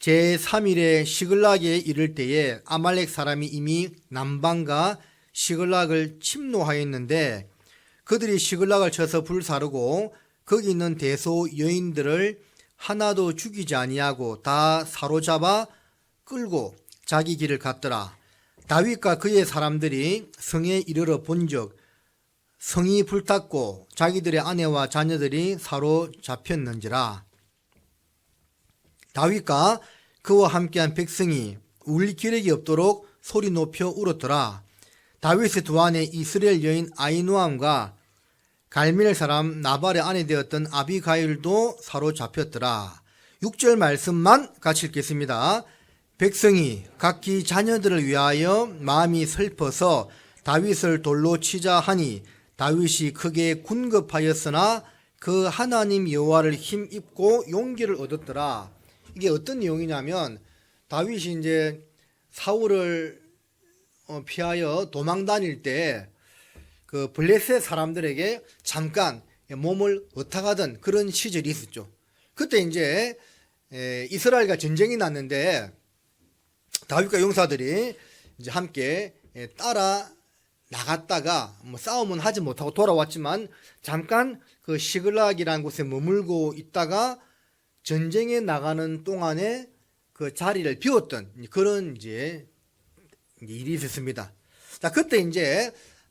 제3일에 시글락에 이를 때에 아말렉 사람이 이미 남방과 시글락을 침노하였는데 그들이 시글락을 쳐서 불사르고 거기 있는 대소 여인들을 하나도 죽이지 아니하고 다 사로잡아 끌고 자기 길을 갔더라. 다윗과 그의 사람들이 성에 이르러 본즉 성이 불탔고 자기들의 아내와 자녀들이 사로잡혔는지라. 다윗과 그와 함께한 백성이 울 기력이 없도록 소리 높여 울었더라. 다윗의 두 아내 이스라엘 여인 아히노암과 갈멜 사람 나발의 아내 되었던 아비가일도 사로잡혔더라. 6절 말씀만 같이 읽겠습니다. 백성이 각기 자녀들을 위하여 마음이 슬퍼서 다윗을 돌로 치자 하니 다윗이 크게 군급하였으나 그 하나님 여호와를 힘입고 용기를 얻었더라. 이게 어떤 내용이냐면 다윗이 이제 사울을 피하여 도망 다닐 때 그 블레셋 사람들에게 잠깐 몸을 어탁하던 그런 시절이 있었죠. 그때 이제 이스라엘과 전쟁이 났는데 다윗과 용사들이 이제 함께 따라 나갔다가 뭐 싸움은 하지 못하고 돌아왔지만 잠깐 그 시글락이라는 곳에 머물고 있다가 전쟁에 나가는 동안에 그 자리를 비웠던 그런 이제 일이 있었습니다. 자, 그때 이제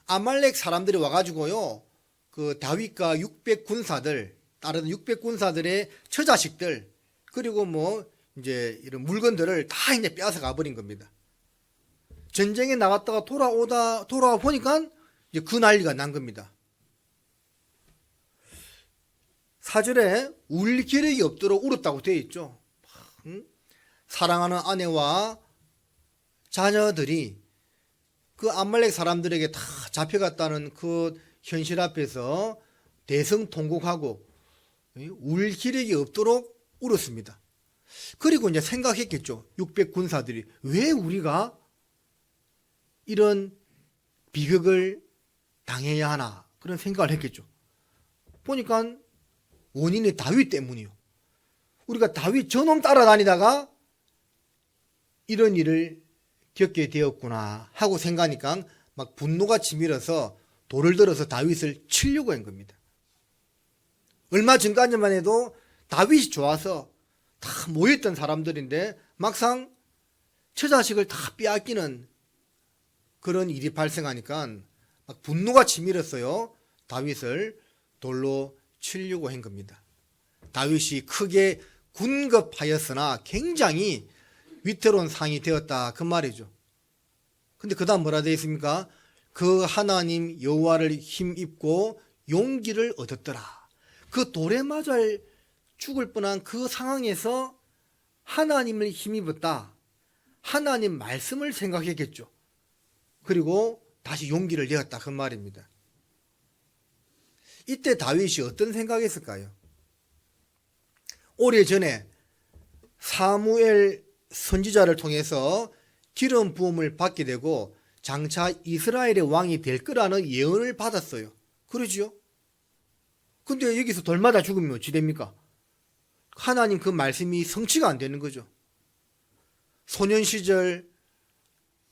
아말렉 사람들이 와가지고요, 그 다윗과 600 군사들, 다른 600 군사들의 처자식들, 그리고 뭐 이제 이런 물건들을 다 이제 빼앗아 가버린 겁니다. 전쟁에 나갔다가 돌아와 보니까 이제 그 난리가 난 겁니다. 4절에 울 기력이 없도록 울었다고 되어 있죠. 사랑하는 아내와 자녀들이 그 아말렉 사람들에게 다 잡혀갔다는 그 현실 앞에서 대성통곡하고 울 기력이 없도록 울었습니다. 그리고 이제 생각했겠죠. 600 군사들이 왜 우리가 이런 비극을 당해야 하나 그런 생각을 했겠죠. 보니까 원인이 다윗 때문이요. 우리가 다윗 저놈 따라다니다가 이런 일을 겪게 되었구나 하고 생각하니까 막 분노가 치밀어서 돌을 들어서 다윗을 치려고 한 겁니다. 얼마 전까지만 해도 다윗이 좋아서 다 모였던 사람들인데 막상 처자식을 다 빼앗기는 그런 일이 발생하니까 막 분노가 치밀었어요. 다윗을 돌로 치려고 한 겁니다. 다윗이 크게 군급하였으나 굉장히 위태로운 상이 되었다 그 말이죠. 근데 그 다음 뭐라 되어 있습니까? 그 하나님 여호와를 힘입고 용기를 얻었더라. 그 돌에 맞아 죽을 뻔한 그 상황에서 하나님을 힘입었다. 하나님 말씀을 생각했겠죠. 그리고 다시 용기를 내었다 그 말입니다. 이때 다윗이 어떤 생각했을까요? 오래전에 사무엘 선지자를 통해서 기름 부음을 받게 되고 장차 이스라엘의 왕이 될 거라는 예언을 받았어요. 그러지요? 근데 여기서 돌마다 죽으면 어찌 됩니까? 하나님 그 말씀이 성취가 안 되는 거죠. 소년 시절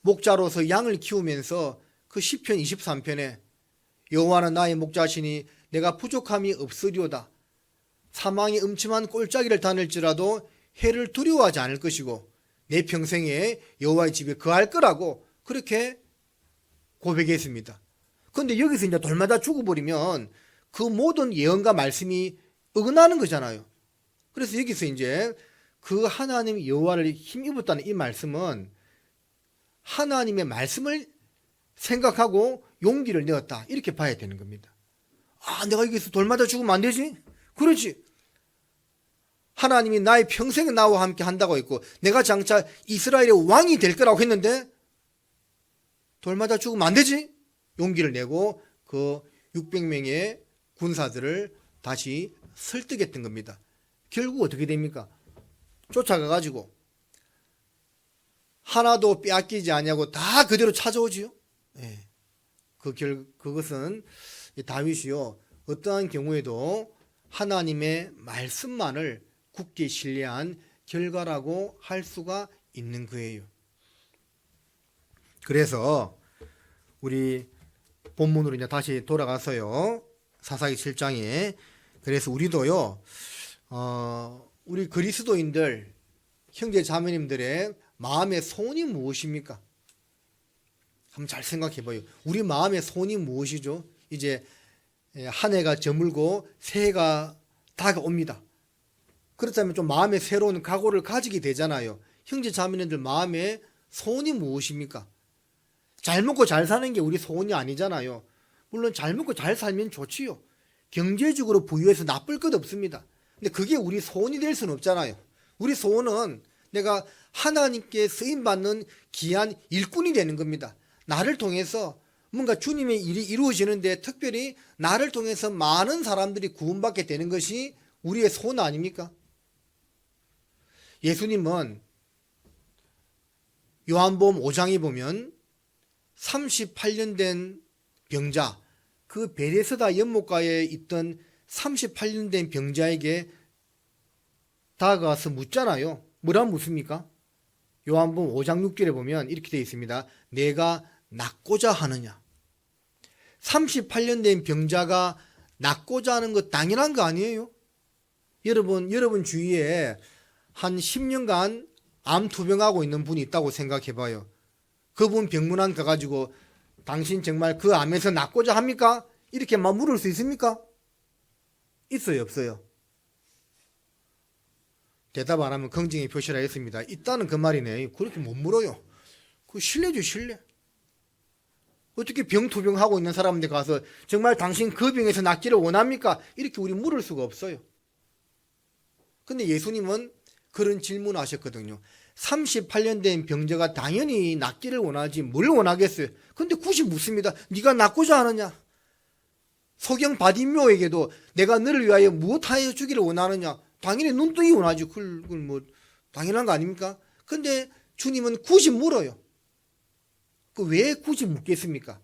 목자로서 양을 키우면서 그 시편 23편에 여호와는 나의 목자시니 내가 부족함이 없으리오다. 사망의 음침한 꼴짜기를 다닐지라도 해를 두려워하지 않을 것이고 내 평생에 여호와의 집에 거할 거라고 그렇게 고백했습니다. 그런데 여기서 이제 돌마다 죽어버리면 그 모든 예언과 말씀이 어긋나는 거잖아요. 그래서 여기서 이제 그 하나님 여호와를 힘입었다는 이 말씀은 하나님의 말씀을 생각하고 용기를 내었다 이렇게 봐야 되는 겁니다. 아, 내가 여기서 돌마다 죽으면 안 되지? 그렇지. 하나님이 나의 평생에 나와 함께 한다고 했고 내가 장차 이스라엘의 왕이 될 거라고 했는데 돌마다 죽으면 안 되지? 용기를 내고 그 600명의 군사들을 다시 설득했던 겁니다. 결국 어떻게 됩니까? 쫓아가가지고 하나도 빼앗기지 아니하고 다 그대로 찾아오지요. 네. 그것은 다윗이요 어떠한 경우에도 하나님의 말씀만을 굳게 신뢰한 결과라고 할 수가 있는 거예요. 그래서 우리 본문으로 이제 다시 돌아가서요. 사사기 7장에. 그래서 우리도요, 우리 그리스도인들, 형제 자매님들의 마음의 소원이 무엇입니까? 한번 잘 생각해 봐요. 우리 마음의 소원이 무엇이죠? 이제 한 해가 저물고 새해가 다가옵니다. 그렇다면 좀 마음의 새로운 각오를 가지게 되잖아요. 형제 자매님들 마음의 소원이 무엇입니까? 잘 먹고 잘 사는 게 우리 소원이 아니잖아요. 물론 잘 먹고 잘 살면 좋지요. 경제적으로 부유해서 나쁠 것 없습니다. 근데 그게 우리 소원이 될 수는 없잖아요. 우리 소원은 내가 하나님께 쓰임받는 귀한 일꾼이 되는 겁니다. 나를 통해서 뭔가 주님의 일이 이루어지는데 특별히 나를 통해서 많은 사람들이 구원받게 되는 것이 우리의 소원 아닙니까? 예수님은 요한복음 5장에 보면 38년 된 병자, 그 베데스다 연못가에 있던 38년 된 병자에게 다가가서 묻잖아요. 뭐라 묻습니까? 요한복음 5장 6절에 보면 이렇게 되어 있습니다. 내가 낫고자 하느냐? 38년 된 병자가 낫고자 하는 거 당연한 거 아니에요? 여러분 주위에 한 10년간 암 투병하고 있는 분이 있다고 생각해 봐요. 그분 병문안 가가지고 당신 정말 그 암에서 낫고자 합니까? 이렇게 막 물을 수 있습니까? 있어요, 없어요? 대답 안 하면 긍정의 표시라 했습니다. 있다는 그 말이네. 그렇게 못 물어요. 그 실례죠, 실례. 어떻게 병투병하고 있는 사람한테 가서 정말 당신 그 병에서 낫기를 원합니까? 이렇게 우리 물을 수가 없어요. 근데 예수님은 그런 질문을 하셨거든요. 38년 된 병자가 당연히 낫기를 원하지 뭘 원하겠어요. 근데 굳이 묻습니다. 네가 낫고자 하느냐? 소경 바디묘에게도 내가 너를 위하여 무엇하여 주기를 원하느냐? 당연히 눈뜨기 원하지. 그걸 뭐 당연한 거 아닙니까? 근데 주님은 굳이 물어요. 그 왜 굳이 묻겠습니까?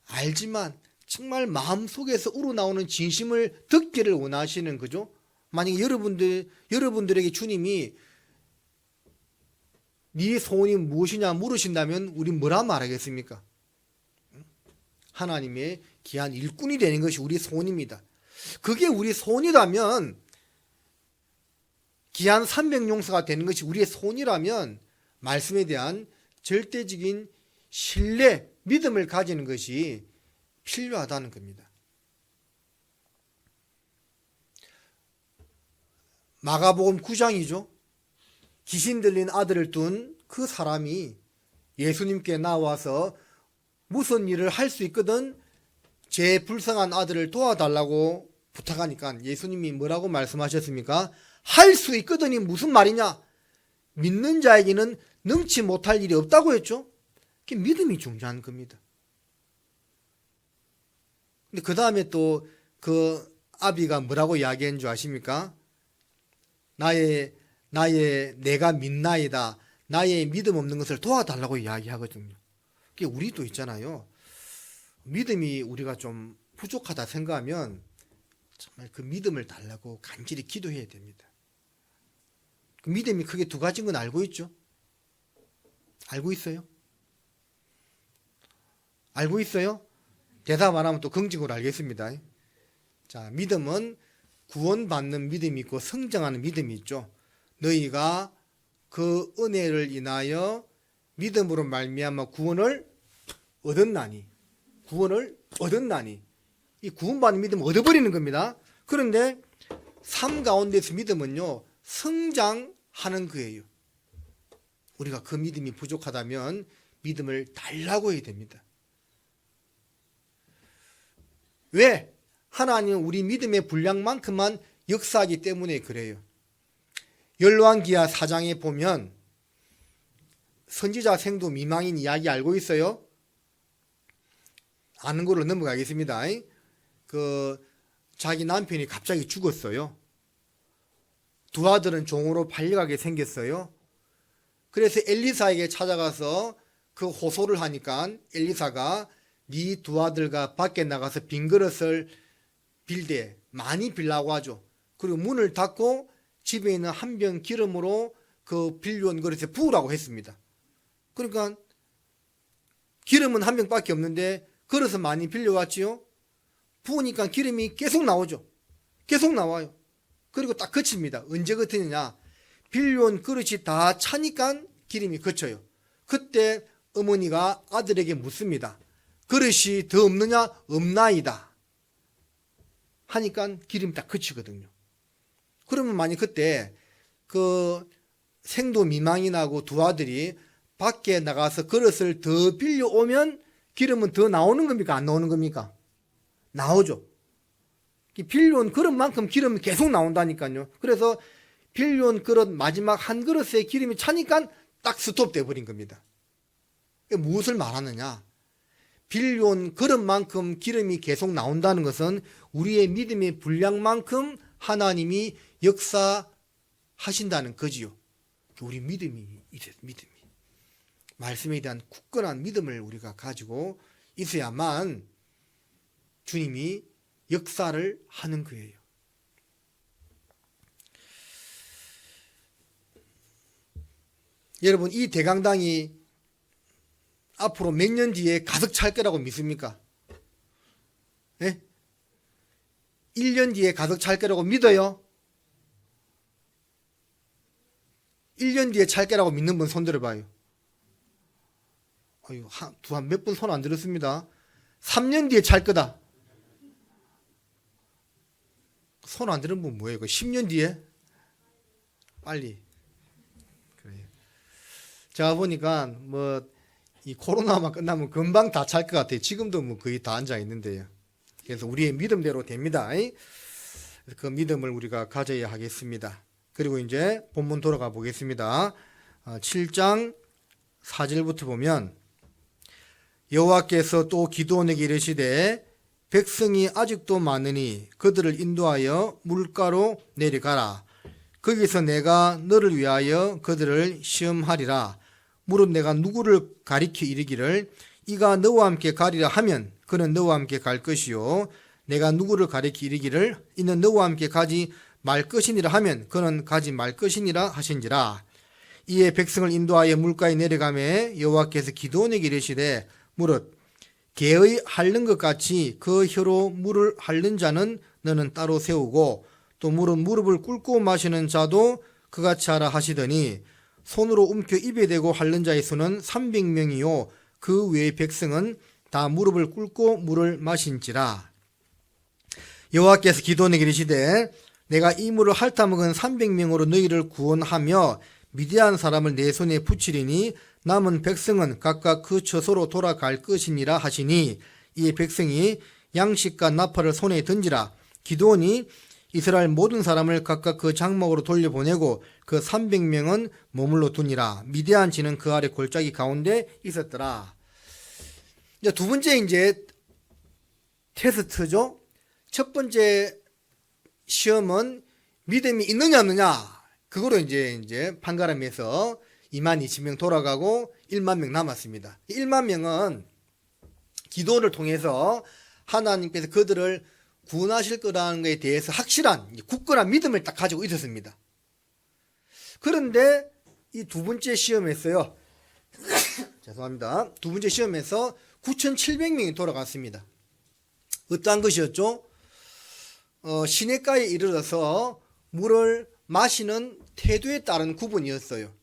알지만 정말 마음속에서 우러나오는 진심을 듣기를 원하시는 거죠. 만약에 여러분들에게 주님이 네 소원이 무엇이냐 물으신다면 우리 뭐라 말하겠습니까? 하나님의 귀한 일꾼이 되는 것이 우리 소원입니다. 그게 우리 소원이라면, 귀한 300용사가 되는 것이 우리의 소원이라면 말씀에 대한 절대적인 신뢰, 믿음을 가지는 것이 필요하다는 겁니다. 마가복음 9장이죠. 귀신 들린 아들을 둔 그 사람이 예수님께 나와서 무슨 일을 할 수 있거든 제 불쌍한 아들을 도와달라고 부탁하니까 예수님이 뭐라고 말씀하셨습니까? 할 수 있거든이 무슨 말이냐? 믿는 자에게는 능치 못할 일이 없다고 했죠. 그게 믿음이 중요한 겁니다. 근데 그 다음에 또 그 아비가 뭐라고 이야기한 줄 아십니까? 내가 믿나이다. 나의 믿음 없는 것을 도와달라고 이야기하거든요. 그게 우리도 있잖아요. 믿음이 우리가 좀 부족하다 생각하면 정말 그 믿음을 달라고 간절히 기도해야 됩니다. 그 믿음이 크게 두 가지인 건 알고 있죠? 알고 있어요? 알고 있어요? 대답 안 하면 또 긍정으로 알겠습니다. 자, 믿음은 구원받는 믿음이 있고 성장하는 믿음이 있죠. 너희가 그 은혜를 인하여 믿음으로 말미암아 구원을 얻었나니 이 구원받는 믿음을 얻어버리는 겁니다. 그런데 삶 가운데서 믿음은요 성장하는 거예요. 우리가 그 믿음이 부족하다면 믿음을 달라고 해야 됩니다. 왜? 하나님은 우리 믿음의 분량만큼만 역사하기 때문에 그래요. 열왕기하 4장에 보면 선지자 생도 미망인 이야기 알고 있어요? 아는 걸로 넘어가겠습니다. 자기 남편이 갑자기 죽었어요. 두 아들은 종으로 팔려가게 생겼어요. 그래서 엘리사에게 찾아가서 그 호소를 하니까 엘리사가 네 두 아들과 밖에 나가서 빈 그릇을 빌되 많이 빌라고 하죠. 그리고 문을 닫고 집에 있는 한 병 기름으로 그 빌려온 그릇에 부으라고 했습니다. 그러니까 기름은 한 병밖에 없는데 그릇을 많이 빌려왔지요. 부으니까 기름이 계속 나오죠. 계속 나와요. 그리고 딱 그칩니다. 언제 그치느냐? 빌려온 그릇이 다 차니까 기름이 그쳐요. 그때 어머니가 아들에게 묻습니다. 그릇이 더 없느냐? 없나이다. 하니까 기름이 딱 그치거든요. 그러면 만약 그때 그 생도 미망이 나고 두 아들이 밖에 나가서 그릇을 더 빌려오면 기름은 더 나오는 겁니까? 안 나오는 겁니까? 나오죠. 빌려온 그릇만큼 기름이 계속 나온다니까요. 그래서 빌려온 그릇 마지막 한 그릇에 기름이 차니까 딱 스톱돼 버린 겁니다. 무엇을 말하느냐? 빌려온 그릇만큼 기름이 계속 나온다는 것은 우리의 믿음의 분량만큼 하나님이 역사하신다는 거지요. 우리 믿음이 말씀에 대한 굳건한 믿음을 우리가 가지고 있어야만 주님이 역사를 하는 거예요. 여러분, 이 대강당이 앞으로 몇 년 뒤에 가득 찰 거라고 믿습니까? 네? 1년 뒤에 가득 찰 거라고 믿어요? 1년 뒤에 찰 거라고 믿는 분 손 들어봐요. 몇 분 손 안 들었습니다. 3년 뒤에 찰 거다. 손 안 들은 분 뭐예요? 10년 뒤에? 빨리. 그래요. 제가 보니까 이 코로나만 끝나면 금방 다 찰 것 같아요. 지금도 거의 다 앉아 있는데요. 그래서 우리의 믿음대로 됩니다. 그 믿음을 우리가 가져야 하겠습니다. 그리고 이제 본문 돌아가 보겠습니다. 7장 4절부터 보면 여호와께서 또 기드온에게 이르시되 백성이 아직도 많으니 그들을 인도하여 물가로 내려가라. 거기서 내가 너를 위하여 그들을 시험하리라. 무릇 내가 누구를 가리켜 이르기를 이가 너와 함께 가리라 하면 그는 너와 함께 갈 것이요 내가 누구를 가리켜 이르기를 이는 너와 함께 가지 말 것이니라 하면 그는 가지 말 것이니라 하신지라. 이에 백성을 인도하여 물가에 내려가매 여호와께서 기드온에게 이르시되 무릇 개의 핥는 것 같이 그 혀로 물을 핥는 자는 너는 따로 세우고 또 물은 무릎을 꿇고 마시는 자도 그같이 하라 하시더니 손으로 움켜 입에 대고 핥는 자의 수는 300명이요 그 외의 백성은 다 무릎을 꿇고 물을 마신지라. 여호와께서 기드온에게 이르시되 내가 이 물을 핥아 먹은 300명으로 너희를 구원하며 미디안 사람을 내 손에 붙이리니 남은 백성은 각각 그 처소로 돌아갈 것이니라 하시니 이 백성이 양식과 나팔을 손에 던지라. 기드온이 이스라엘 모든 사람을 각각 그 장막으로 돌려보내고 그 300명은 머물러 두니라. 미디안 지는 그 아래 골짜기 가운데 있었더라. 이제 두 번째 이제 테스트죠. 첫 번째 시험은 믿음이 있느냐 없느냐. 그거로 이제 판가름에서 22,000명 돌아가고 1만 명 남았습니다. 1만 명은 기도를 통해서 하나님께서 그들을 구원하실 거라는 것에 대해서 확실한 굳건한 믿음을 딱 가지고 있었습니다. 그런데 이 두 번째 시험에서요. 죄송합니다. 두 번째 시험에서 9,700명이 돌아갔습니다. 어떠한 것이었죠? 시냇가에 이르러서 물을 마시는 태도에 따른 구분이었어요.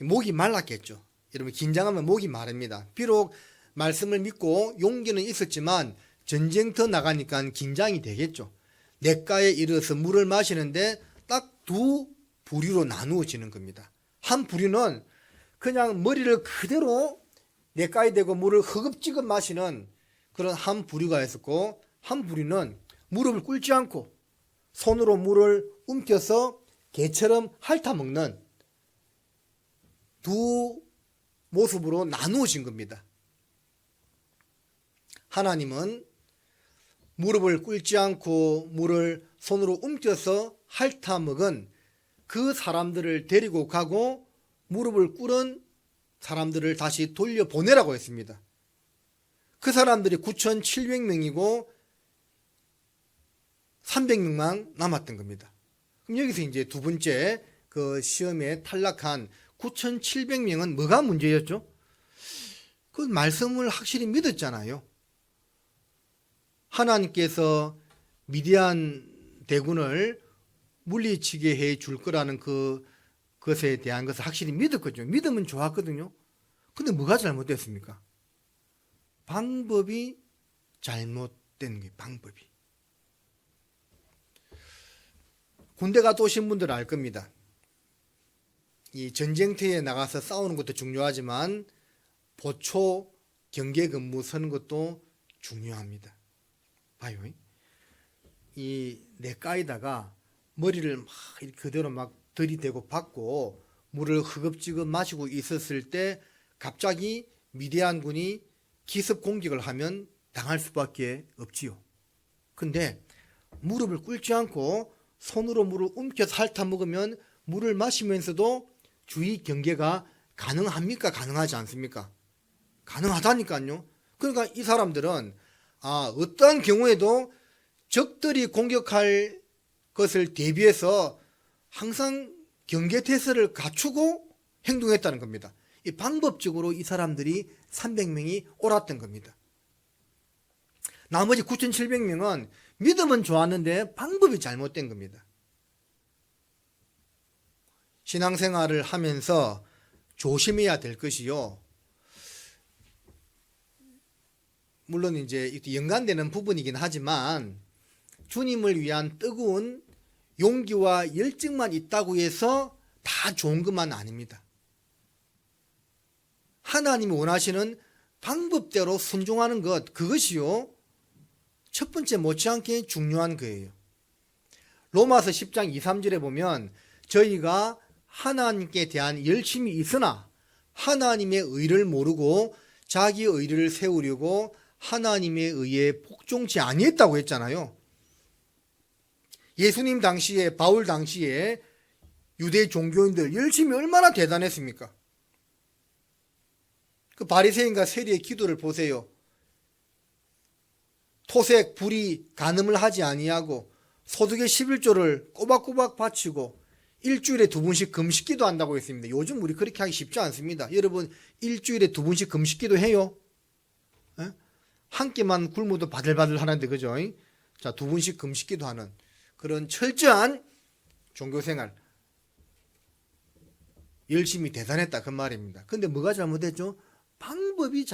목이 말랐겠죠. 여러분 긴장하면 목이 마릅니다. 비록 말씀을 믿고 용기는 있었지만 전쟁터 나가니까 긴장이 되겠죠. 냇가에 이르러서 물을 마시는데 딱 두 부류로 나누어지는 겁니다. 한 부류는 그냥 머리를 그대로 냇가에 대고 물을 허겁지겁 마시는 그런 한 부류가 있었고, 한 부류는 무릎을 꿇지 않고 손으로 물을 움켜서 개처럼 핥아먹는 두 모습으로 나누어진 겁니다. 하나님은 무릎을 꿇지 않고 물을 손으로 움켜서 핥아먹은 그 사람들을 데리고 가고 무릎을 꿇은 사람들을 다시 돌려보내라고 했습니다. 그 사람들이 9,700명이고 300명만 남았던 겁니다. 그럼 여기서 이제 두 번째 그 시험에 탈락한 9,700명은 뭐가 문제였죠? 그 말씀을 확실히 믿었잖아요. 하나님께서 미디안 대군을 물리치게 해 줄 거라는 그것에 대한 것을 확실히 믿었거든요. 믿으면 좋았거든요. 근데 뭐가 잘못됐습니까? 방법이 잘못된 게 방법이. 군대 갔다 오신 분들은 알 겁니다. 이 전쟁터에 나가서 싸우는 것도 중요하지만 보초 경계 근무 서는 것도 중요합니다. 봐요. 이 내과에다가 머리를 막 그대로 막 들이대고 받고 물을 허겁지겁 마시고 있었을 때 갑자기 미디안군이 기습 공격을 하면 당할 수밖에 없지요. 근데 무릎을 꿇지 않고 손으로 물을 움켜서 핥아 먹으면 물을 마시면서도 주의 경계가 가능합니까? 가능하지 않습니까? 가능하다니까요. 그러니까 이 사람들은 어떠한 경우에도 적들이 공격할 것을 대비해서 항상 경계태세를 갖추고 행동했다는 겁니다. 이 방법적으로 이 사람들이 300명이 옳았던 겁니다. 나머지 9,700명은 믿음은 좋았는데 방법이 잘못된 겁니다. 신앙생활을 하면서 조심해야 될 것이요. 물론 이제 연관되는 부분이긴 하지만 주님을 위한 뜨거운 용기와 열정만 있다고 해서 다 좋은 것만 아닙니다. 하나님이 원하시는 방법대로 순종하는 것, 그것이요 첫 번째 못지않게 중요한 거예요. 로마서 10장 2, 3절에 보면 저희가 하나님께 대한 열심이 있으나 하나님의 의를 모르고 자기 의를 세우려고 하나님의 의에 복종치 아니했다고 했잖아요. 예수님 당시에, 바울 당시에 유대 종교인들 열심이 얼마나 대단했습니까? 그 바리새인과 세리의 기도를 보세요. 토색, 불이 간음을 하지 아니하고 소득의 11조를 꼬박꼬박 바치고 일주일에 2번씩 금식기도 한다고 했습니다. 요즘 우리 그렇게 하기 쉽지 않습니다. 여러분 일주일에 2번씩 금식기도 해요? 에? 한 끼만 굶어도 바들바들 하는데 그죠? 자, 2번씩 금식기도 하는 그런 철저한 종교생활 열심히 대단했다 그 말입니다. 근데 뭐가 잘못했죠? 방법이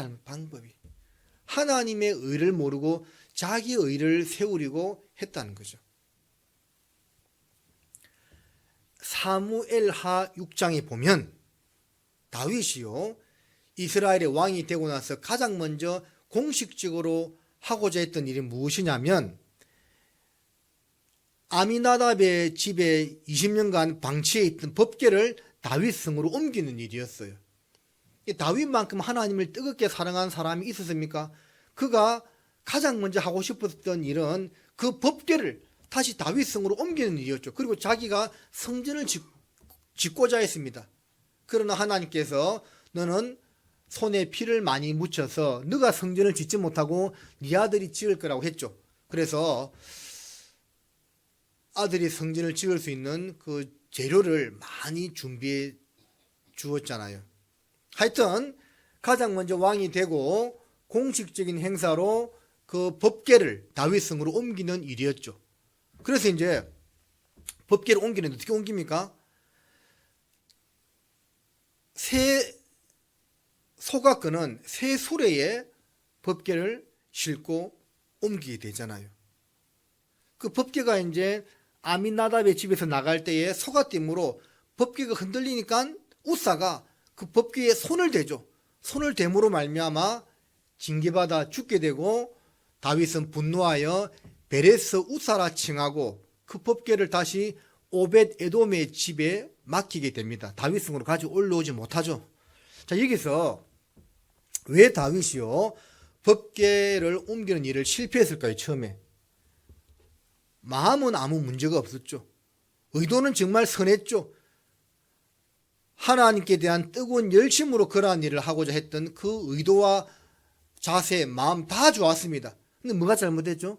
하나님의 의를 모르고 자기 의를 세우려고 했다는 거죠. 사무엘하 6장에 보면 다윗이요 이스라엘의 왕이 되고 나서 가장 먼저 공식적으로 하고자 했던 일이 무엇이냐면 아미나답의 집에 20년간 방치해 있던 법궤를 다윗 성으로 옮기는 일이었어요. 다윗만큼 하나님을 뜨겁게 사랑한 사람이 있었습니까? 그가 가장 먼저 하고 싶었던 일은 그 법궤를 다시 다윗 성으로 옮기는 일이었죠. 그리고 자기가 성전을 짓고자 했습니다. 그러나 하나님께서 너는 손에 피를 많이 묻혀서 너가 성전을 짓지 못하고 네 아들이 지을 거라고 했죠. 그래서 아들이 성전을 지을 수 있는 그 재료를 많이 준비해 주었잖아요. 하여튼 가장 먼저 왕이 되고 공식적인 행사로 그 법궤를 다윗성으로 옮기는 일이었죠. 그래서 이제 법궤를 옮기는데 어떻게 옮깁니까? 새 소각근은 새 수레에 법궤를 싣고 옮기게 되잖아요. 그 법궤가 이제 아미나답의 집에서 나갈 때에 소가댐으로 법궤가 흔들리니까 우사가 그 법궤에 손을 대죠. 손을 댐으로 말미암아 징계받아 죽게 되고 다윗은 분노하여 베레스 우사라 칭하고 그 법궤를 다시 오벳 에돔의 집에 맡기게 됩니다. 다윗성으로 가지고 올라오지 못하죠. 자, 여기서 왜 다윗이요 법궤를 옮기는 일을 실패했을까요? 처음에 마음은 아무 문제가 없었죠. 의도는 정말 선했죠. 하나님께 대한 뜨거운 열심으로 그러한 일을 하고자 했던 그 의도와 자세, 마음 다 좋았습니다. 근데 뭐가 잘못됐죠?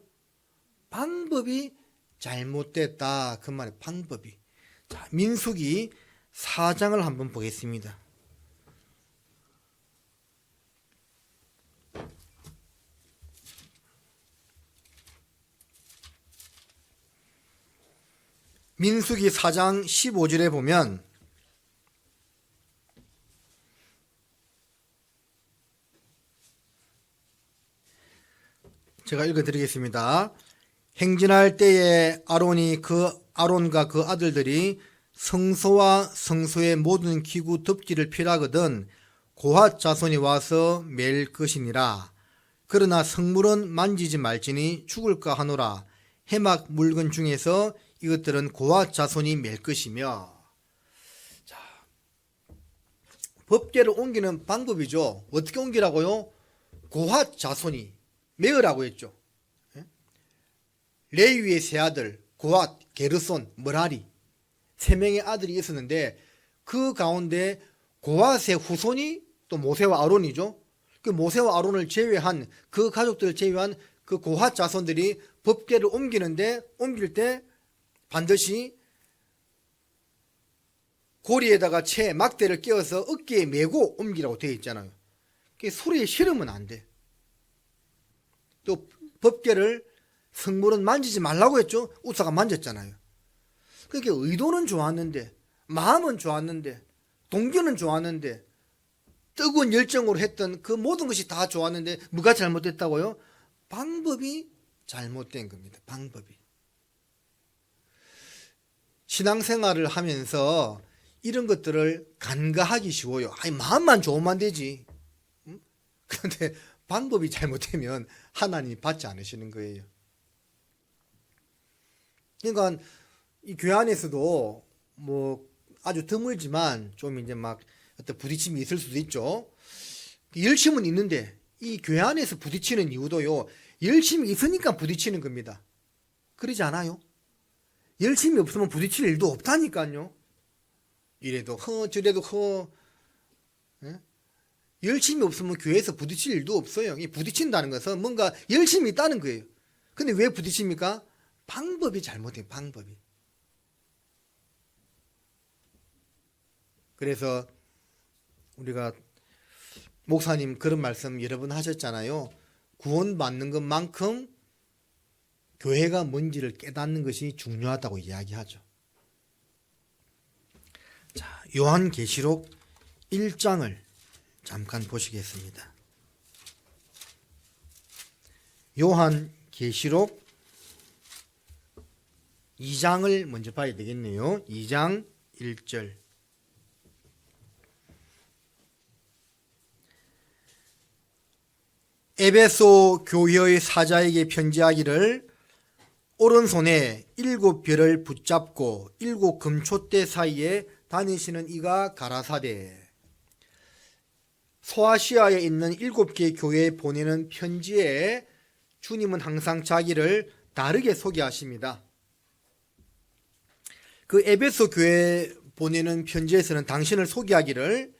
방법이 잘못됐다. 그 말이 방법이. 자, 민수기 4장을 한번 보겠습니다. 민수기 4장 15절에 보면 제가 읽어드리겠습니다. 행진할 때에 아론과 그 아들들이 성소와 성소의 모든 기구 덮기를 필하거든 고핫 자손이 와서 맬 것이니라. 그러나 성물은 만지지 말지니 죽을까 하노라. 해막 물건 중에서 이것들은 고핫 자손이 맬 것이며. 자, 법궤를 옮기는 방법이죠. 어떻게 옮기라고요? 고핫 자손이 메으라고 했죠. 레위의 세 아들 고핫, 게르손, 머라리 세 명의 아들이 있었는데 그 가운데 고핫의 후손이 또 모세와 아론이죠. 그 모세와 아론을 제외한 그 가족들을 제외한 그 고핫 자손들이 법궤를 옮길 때 반드시 고리에다가 채 막대를 끼워서 어깨에 메고 옮기라고 되어 있잖아요. 소리에 실으면 안 돼. 또 법궤를 성물은 만지지 말라고 했죠. 우사가 만졌잖아요. 그러니까 의도는 좋았는데 마음은 좋았는데 동기는 좋았는데 뜨거운 열정으로 했던 그 모든 것이 다 좋았는데 뭐가 잘못됐다고요? 방법이 잘못된 겁니다. 방법이. 신앙생활을 하면서 이런 것들을 간과하기 쉬워요. 아니 마음만 좋으면 되지. 그런데 방법이 잘못되면 하나님이 받지 않으시는 거예요. 그러니까 이 교회 안에서도 뭐 아주 드물지만 좀 이제 막 어떤 부딪힘이 있을 수도 있죠. 열심은 있는데 이 교회 안에서 부딪히는 이유도요. 열심이 있으니까 부딪히는 겁니다. 그러지 않아요? 열심이 없으면 부딪힐 일도 없다니까요. 이래도 저래도 열심이 없으면 교회에서 부딪힐 일도 없어요. 이 부딪힌다는 것은 뭔가 열심이 있다는 거예요. 근데 왜 부딪힙니까? 방법이 잘못된 방법이. 그래서 우리가 목사님 그런 말씀 여러 번 하셨잖아요. 구원받는 것만큼 교회가 뭔지를 깨닫는 것이 중요하다고 이야기하죠. 자, 요한계시록 1장을 잠깐 보시겠습니다. 요한계시록 2장을 먼저 봐야 되겠네요. 2장 1절. 에베소 교회의 사자에게 편지하기를 오른손에 7별을 붙잡고 7 금촛대 사이에 다니시는 이가 가라사대. 소아시아에 있는 7개의 교회에 보내는 편지에 주님은 항상 자기를 다르게 소개하십니다. 그 에베소 교회에 보내는 편지에서는 당신을 소개하기를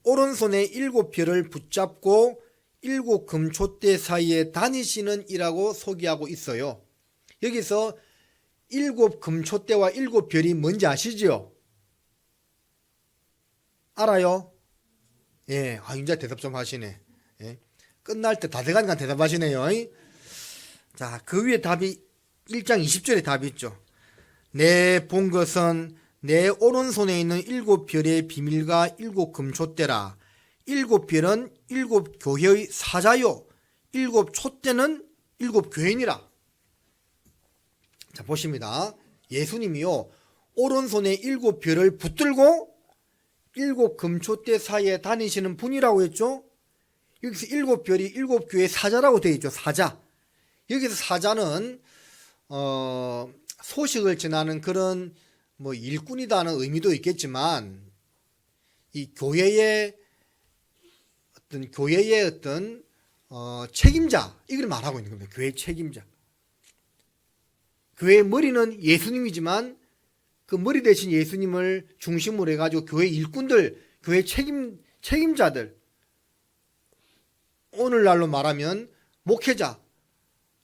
오른손에 7별을 붙잡고 7 금촛대 사이에 다니시는 이라고 소개하고 있어요. 여기서 7 금촛대와 7별이 뭔지 아시죠? 알아요? 예, 이제 대답 좀 하시네. 예, 끝날 때 다 돼가니까 대답하시네요. 자, 그 위에 답이 1장 20절에 답이 있죠. 내 본 것은 내 오른손에 있는 7별의 비밀과 7 금촛대라. 7별은 7 교회의 사자요 7 촛대는 7 교인이라. 자, 보십니다. 예수님이요 오른손에 7별을 붙들고 7 금촛대 사이에 다니시는 분이라고 했죠. 여기서 7별이 7 교회의 사자라고 되어 있죠. 사자. 여기서 사자는 소식을 전하는 그런 뭐 일꾼이다는 의미도 있겠지만 이 교회의 어떤 책임자 이걸 말하고 있는 겁니다. 교회의 책임자. 교회의 머리는 예수님이지만 그 머리 대신 예수님을 중심으로 해가지고 교회 일꾼들, 교회 책임자들, 오늘날로 말하면 목회자,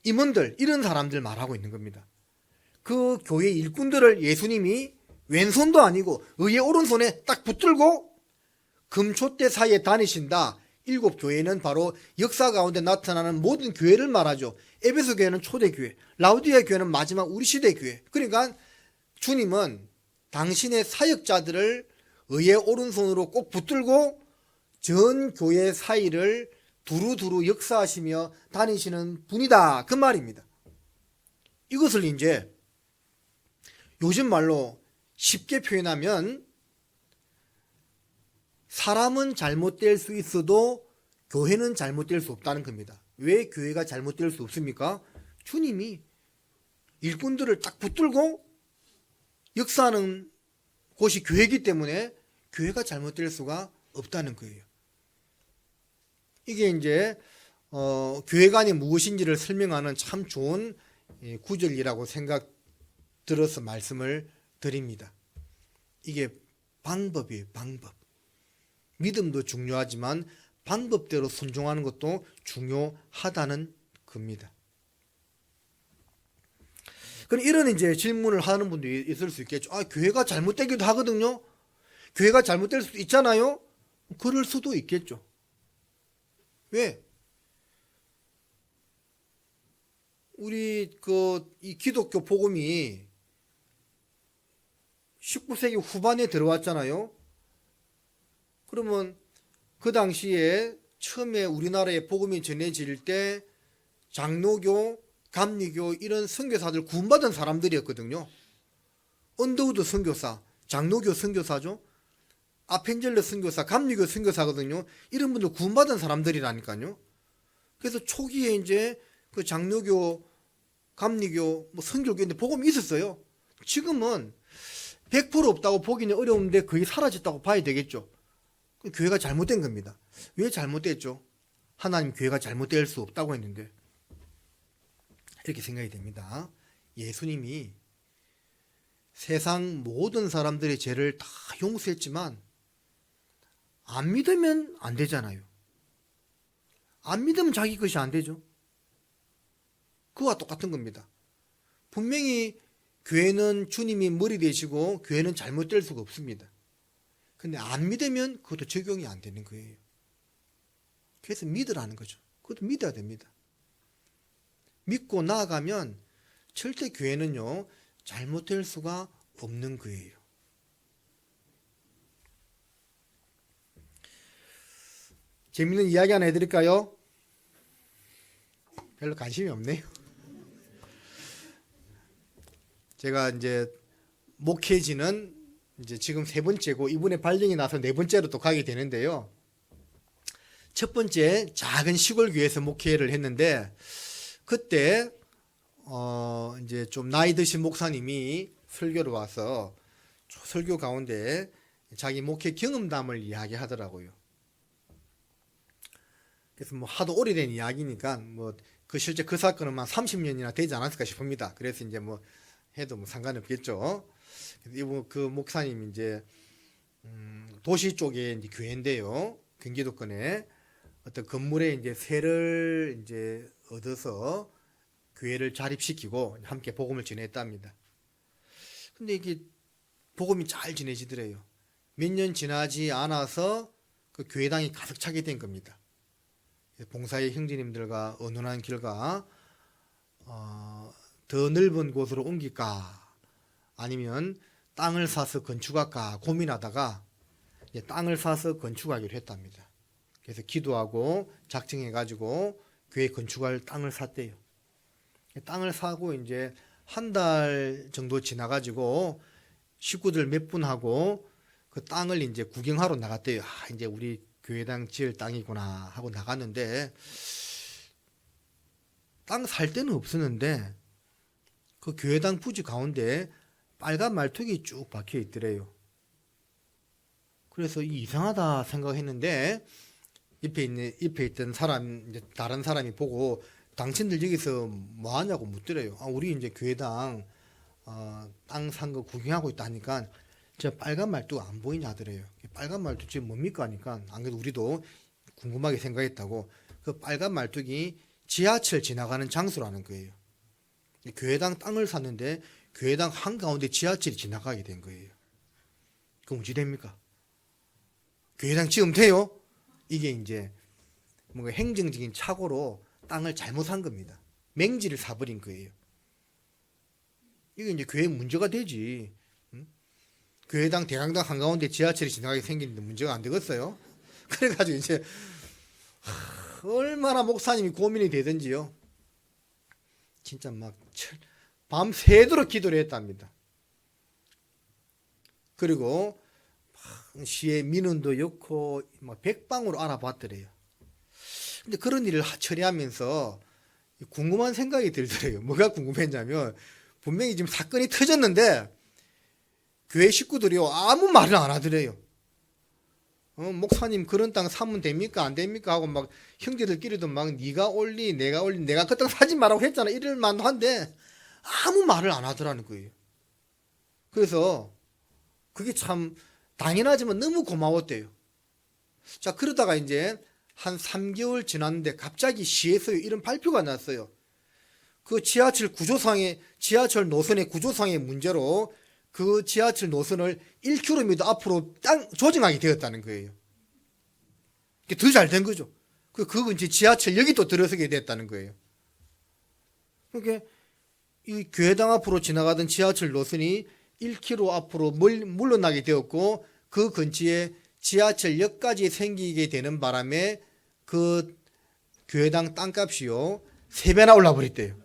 임원들 이런 사람들 말하고 있는 겁니다. 그 교회 일꾼들을 예수님이 왼손도 아니고 의의 오른손에 딱 붙들고 금촛대 사이에 다니신다. 7 교회는 바로 역사 가운데 나타나는 모든 교회를 말하죠. 에베소 교회는 초대 교회, 라우디아 교회는 마지막 우리 시대 교회. 그러니까 주님은 당신의 사역자들을 의의 오른손으로 꼭 붙들고 전 교회 사이를 두루두루 역사하시며 다니시는 분이다, 그 말입니다. 이것을 이제 요즘 말로 쉽게 표현하면 사람은 잘못될 수 있어도 교회는 잘못될 수 없다는 겁니다. 왜 교회가 잘못될 수 없습니까? 주님이 일꾼들을 딱 붙들고 역사하는 곳이 교회이기 때문에 교회가 잘못될 수가 없다는 거예요. 이게 이제 교회관이 무엇인지를 설명하는 참 좋은 구절이라고 생각 들어서 말씀을 드립니다. 이게 방법이에요, 방법. 믿음도 중요하지만 방법대로 순종하는 것도 중요하다는 겁니다. 그럼 이런 이제 질문을 하는 분도 있을 수 있겠죠. 교회가 잘못되기도 하거든요. 교회가 잘못될 수도 있잖아요. 그럴 수도 있겠죠. 왜? 우리 이 기독교 복음이 19세기 후반에 들어왔잖아요. 그러면 그 당시에 처음에 우리나라에 복음이 전해질 때 장로교, 감리교 이런 선교사들 구원받은 사람들이었거든요. 언더우드 선교사, 장로교 선교사죠. 아펜젤러 선교사, 감리교 선교사거든요. 이런 분들 구원받은 사람들이라니까요. 그래서 초기에 이제 그 장로교, 감리교, 선교교인데 복음이 있었어요. 지금은 100% 없다고 보기는 어려운데 거의 사라졌다고 봐야 되겠죠. 교회가 잘못된 겁니다. 왜 잘못됐죠? 하나님 교회가 잘못될 수 없다고 했는데. 이렇게 생각이 됩니다. 예수님이 세상 모든 사람들의 죄를 다 용서했지만 안 믿으면 안 되잖아요. 안 믿으면 자기 것이 안 되죠. 그와 똑같은 겁니다. 분명히 교회는 주님이 머리 되시고 교회는 잘못될 수가 없습니다. 근데 안 믿으면 그것도 적용이 안 되는 거예요. 그래서 믿으라는 거죠. 그것도 믿어야 됩니다. 믿고 나아가면 절대 교회는요 잘못될 수가 없는 거예요. 재밌는 이야기 하나 해드릴까요? 별로 관심이 없네요. 제가 이제 목회지는 이제 지금 3번째고 이번에 발령이 나서 4번째로 또 가게 되는데요. 첫 번째 작은 시골 교회에서 목회를 했는데 그때 이제 좀 나이 드신 목사님이 설교를 와서 설교 가운데 자기 목회 경험담을 이야기하더라고요. 그래서 뭐 하도 오래된 이야기니까 뭐 실제 그 사건은 한 30년이나 되지 않았을까 싶습니다. 그래서 이제 뭐 해도 뭐 상관없겠죠. 그 목사님 이제 도시 쪽에 이제 교회인데요. 경기도권에 어떤 건물에 이제 세를 이제 얻어서 교회를 자립시키고 함께 복음을 전했답니다. 근데 이게 복음이 잘 전해지더래요. 몇 년 지나지 않아서 그 교회당이 가득 차게 된 겁니다. 봉사의 형제님들과 의논한 결과 더 넓은 곳으로 옮길까 아니면 땅을 사서 건축할까 고민하다가 땅을 사서 건축하기로 했답니다. 그래서 기도하고 작정해가지고 교회 건축할 땅을 샀대요. 땅을 사고 이제 한 달 정도 지나가지고 식구들 몇 분하고 그 땅을 이제 구경하러 나갔대요. 이제 우리 교회당 지을 땅이구나 하고 나갔는데 땅 살 데는 없었는데 그 교회당 부지 가운데 빨간 말뚝이 쭉 박혀 있더래요. 그래서 이상하다 생각했는데 옆에 있던 사람, 이제 다른 사람이 보고 당신들 여기서 뭐 하냐고 묻더래요. 우리 이제 교회당 땅 산 거 구경하고 있다니까 저 빨간 말뚝 안 보이냐 하더래요. 빨간 말뚝 지금 뭡니까 하니까 안 그래도 우리도 궁금하게 생각했다고. 그 빨간 말뚝이 지하철 지나가는 장소라는 거예요. 교회당 땅을 샀는데 교회당 한가운데 지하철이 지나가게 된 거예요. 그럼 어찌 됩니까? 교회당 지으면 돼요? 이게 이제 뭔가 행정적인 착오로 땅을 잘못 산 겁니다. 맹지를 사버린 거예요. 이게 이제 교회 문제가 되지. 교회당 대강당 한가운데 지하철이 지나가게 생기는데 문제가 안 되겠어요? 그래가지고 이제 얼마나 목사님이 고민이 되든지요. 진짜 막 밤새도록 기도를 했답니다. 그리고 시의 민원도 엮고 막 백방으로 알아봤더래요. 근데 그런 일을 처리하면서 궁금한 생각이 들더래요. 뭐가 궁금했냐면 분명히 지금 사건이 터졌는데 교회 식구들이요 아무 말을 안 하더래요. 목사님 그런 땅 사면 됩니까 안 됩니까 하고 막 형제들끼리도 막 네가 올리 내가 그 땅 사지 말라고 했잖아 이럴 만도 한데 아무 말을 안 하더라는 거예요. 그래서 그게 참 당연하지만 너무 고마웠대요. 자 그러다가 이제 한 3개월 지났는데 갑자기 시에서 이런 발표가 났어요. 그 지하철 노선의 구조상의 문제로 그 지하철 노선을 1km 앞으로 조정하게 되었다는 거예요. 더 잘 된 거죠. 그거 이제 지하철역이 또 들어서게 됐다는 거예요. 그러니까 이 교회당 앞으로 지나가던 지하철 노선이 1km 앞으로 물러나게 되었고 그 근처에 지하철역까지 생기게 되는 바람에 그 교회당 땅값이요 3배나 올라버렸대요.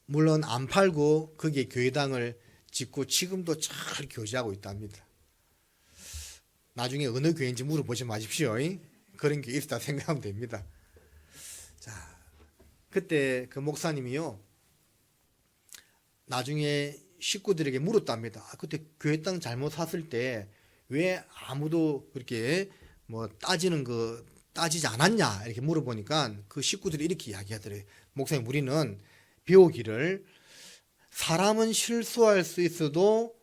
물론 안 팔고 거기에 교회당을 짓고 지금도 잘 교제하고 있답니다. 나중에 어느 교회인지 물어보지 마십시오. 그런 게 있다 생각하면 됩니다. 자, 그때 그 목사님이요 나중에 식구들에게 물었답니다. 그때 교회 땅 잘못 샀을 때 왜 아무도 그렇게 뭐 따지지 않았냐 이렇게 물어보니까 그 식구들이 이렇게 이야기하더래요. 목사님 우리는 배우기를 사람은 실수할 수 있어도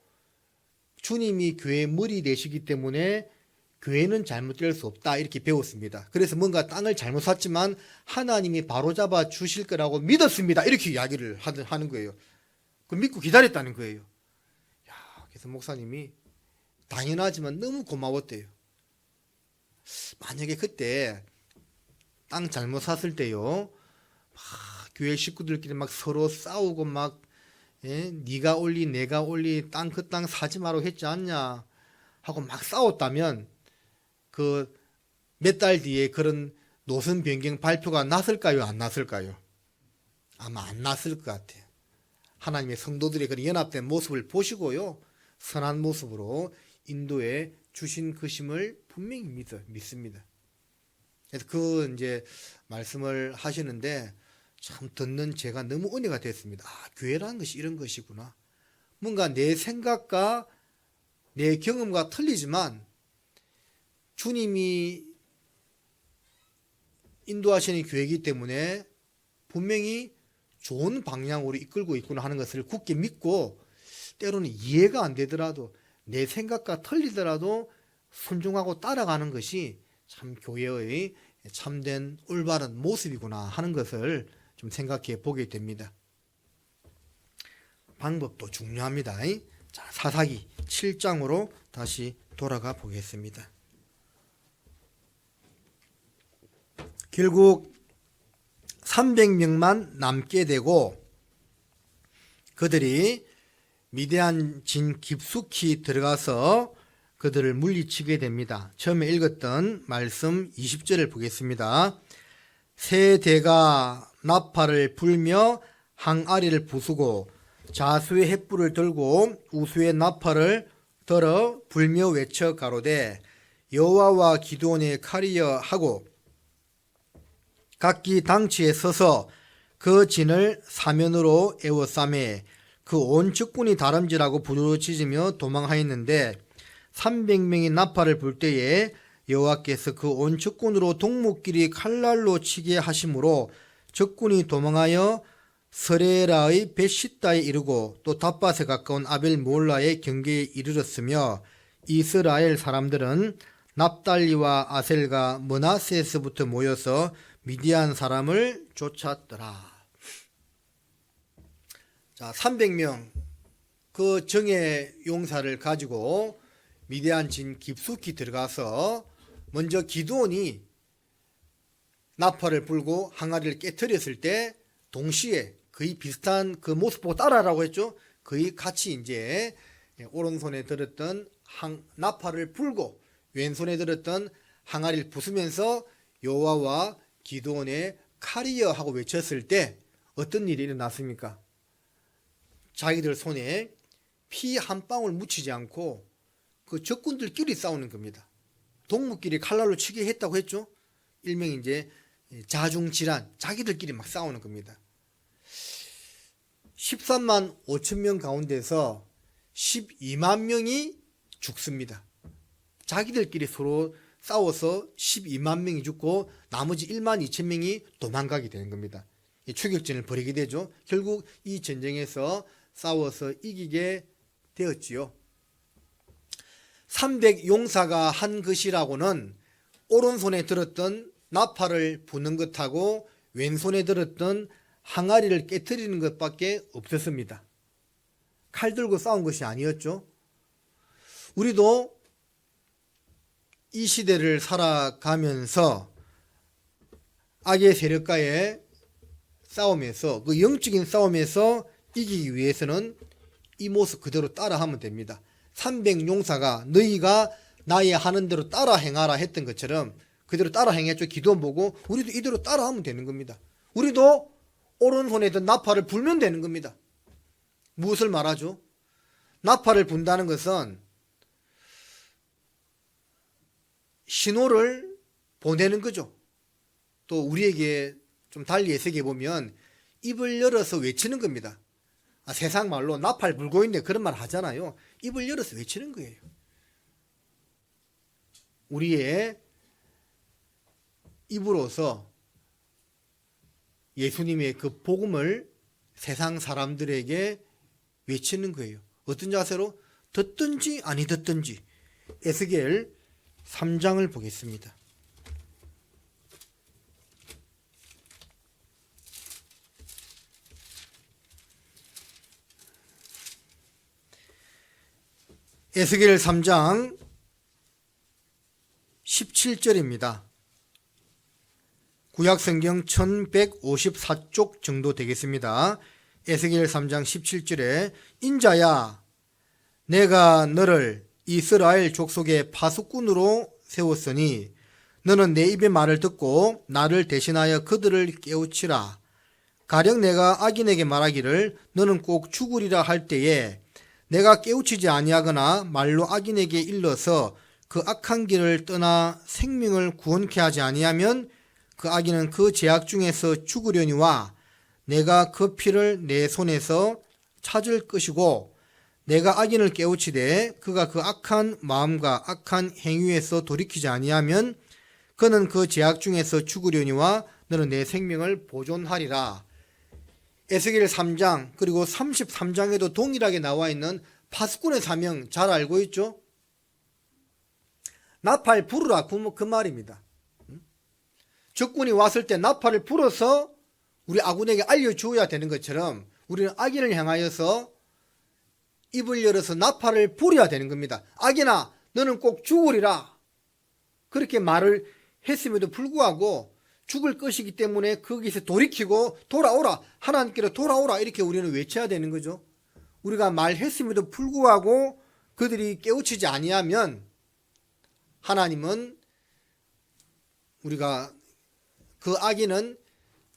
주님이 교회의 머리 되시기 때문에 교회는 잘못될 수 없다 이렇게 배웠습니다. 그래서 뭔가 땅을 잘못 샀지만 하나님이 바로잡아 주실 거라고 믿었습니다. 이렇게 이야기를 하는 거예요. 그 믿고 기다렸다는 거예요. 그래서 목사님이 당연하지만 너무 고마웠대요. 만약에 그때 땅 잘못 샀을 때요 교회 식구들끼리 막 서로 싸우고 막 네가 올리 내가 올리 그 땅 사지 말라고 했지 않냐 하고 막 싸웠다면 그 몇 달 뒤에 그런 노선 변경 발표가 났을까요 안 났을까요? 아마 안 났을 것 같아요. 하나님의 성도들의 그런 연합된 모습을 보시고요 선한 모습으로 인도해 주신 것임을 분명히 믿습니다. 그래서 그 이제 말씀을 하시는데 참 듣는 제가 너무 은혜가 됐습니다. 교회라는 것이 이런 것이구나. 뭔가 내 생각과 내 경험과 틀리지만 주님이 인도하시는 교회이기 때문에 분명히 좋은 방향으로 이끌고 있구나 하는 것을 굳게 믿고 때로는 이해가 안 되더라도 내 생각과 틀리더라도 순종하고 따라가는 것이 참 교회의 참된 올바른 모습이구나 하는 것을 좀 생각해 보게 됩니다. 방법도 중요합니다. 자, 사사기 7장으로 다시 돌아가 보겠습니다. 결국 300명만 남게 되고 그들이 미디안 진 깊숙이 들어가서 그들을 물리치게 됩니다. 처음에 읽었던 말씀 20절을 보겠습니다. 세 대가 나팔을 불며 항아리를 부수고 자수의 횃불을 들고 우수의 나팔을 들어 불며 외쳐 가로되 여호와와 기드온의 칼이여 하고 각기 당치에 서서 그 진을 사면으로 에워싸매 그 온 측군이 다름질하고 부르짖으며 도망하였는데 300명이 나팔을 불 때에 여호와께서 그 온 측군으로 동무끼리 칼날로 치게 하심으로 적군이 도망하여 서레라의 벳시다에 이르고 또 답밭에 가까운 아벨 몰라의 경계에 이르렀으며 이스라엘 사람들은 납달리와 아셀과 므낫세에서부터 모여서 미디안 사람을 쫓았더라. 자, 300명 그 정예 용사를 가지고 미디안 진 깊숙이 들어가서 먼저 기드온이 나팔을 불고 항아리를 깨트렸을 때 동시에 거의 비슷한 그 모습 보고 따라하라고 했죠. 거의 같이 이제 오른손에 들었던 나팔을 불고 왼손에 들었던 항아리를 부수면서 여호와와 기드온의 칼이여 하고 외쳤을 때 어떤 일이 일어났습니까? 자기들 손에 피 한 방울 묻히지 않고 그 적군들끼리 싸우는 겁니다. 동무끼리 칼날로 치게 했다고 했죠. 일명 이제 자중질환, 자기들끼리 막 싸우는 겁니다. 13만 5천 명 가운데서 12만 명이 죽습니다. 자기들끼리 서로 싸워서 12만 명이 죽고 나머지 1만 2천 명이 도망가게 되는 겁니다. 추격전을 벌이게 되죠. 결국 이 전쟁에서 싸워서 이기게 되었지요. 300용사가 한 것이라고는 오른손에 들었던 나팔을 부는 것하고 왼손에 들었던 항아리를 깨트리는 것밖에 없었습니다. 칼 들고 싸운 것이 아니었죠. 우리도 이 시대를 살아가면서 악의 세력과의 싸움에서, 그 영적인 싸움에서 이기기 위해서는 이 모습 그대로 따라하면 됩니다. 300용사가 너희가 나의 하는 대로 따라 행하라 했던 것처럼 그대로 따라 행했죠. 기도원 보고 우리도 이대로 따라하면 되는 겁니다. 우리도 오른손에 든 나팔을 불면 되는 겁니다. 무엇을 말하죠? 나팔을 분다는 것은 신호를 보내는 거죠. 또 우리에게 좀 달리 해석해 보면 입을 열어서 외치는 겁니다. 세상 말로 나팔 불고 있네 그런 말 하잖아요. 입을 열어서 외치는 거예요. 우리의 입으로서 예수님의 그 복음을 세상 사람들에게 외치는 거예요. 어떤 자세로? 듣든지 아니 듣든지. 에스겔 3장을 보겠습니다. 에스겔 3장 17절입니다. 구약성경 1154쪽 정도 되겠습니다. 에스겔 3장 17절에 인자야 내가 너를 이스라엘 족속의 파수꾼으로 세웠으니 너는 내 입의 말을 듣고 나를 대신하여 그들을 깨우치라. 가령 내가 악인에게 말하기를 너는 꼭 죽으리라 할 때에 내가 깨우치지 아니하거나 말로 악인에게 일러서 그 악한 길을 떠나 생명을 구원케 하지 아니하면 그 악인은 그 죄악 중에서 죽으려니와 내가 그 피를 내 손에서 찾을 것이고 내가 악인을 깨우치되 그가 그 악한 마음과 악한 행위에서 돌이키지 아니하면 그는 그 죄악 중에서 죽으려니와 너는 내 생명을 보존하리라. 에스겔 3장 그리고 33장에도 동일하게 나와 있는 파수꾼의 사명 잘 알고 있죠? 나팔 부르라 그 말입니다. 적군이 왔을 때 나팔을 불어서 우리 아군에게 알려주어야 되는 것처럼 우리는 악인을 향하여서 입을 열어서 나팔을 불어야 되는 겁니다. 악인아 너는 꼭 죽으리라. 그렇게 말을 했음에도 불구하고 죽을 것이기 때문에 거기서 돌이키고 돌아오라. 하나님께로 돌아오라. 이렇게 우리는 외쳐야 되는 거죠. 우리가 말했음에도 불구하고 그들이 깨우치지 아니하면 하나님은 우리가 그 악인은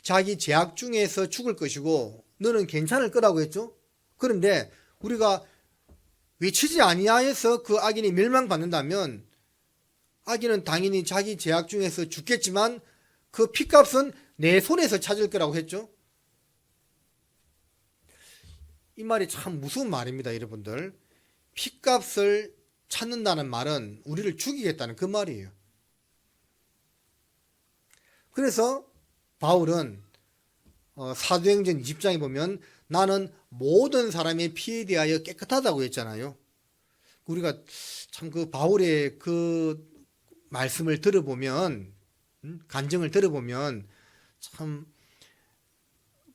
자기 죄악 중에서 죽을 것이고 너는 괜찮을 거라고 했죠. 그런데 우리가 외치지 아니하여서 그 악인이 멸망받는다면 악인은 당연히 자기 죄악 중에서 죽겠지만 그 핏값은 내 손에서 찾을 거라고 했죠. 이 말이 참 무서운 말입니다, 여러분들. 핏값을 찾는다는 말은 우리를 죽이겠다는 그 말이에요. 그래서 바울은 사도행전 20장에 보면 나는 모든 사람의 피에 대하여 깨끗하다고 했잖아요. 우리가 참 그 바울의 그 말씀을 들어보면 간증을 들어보면 참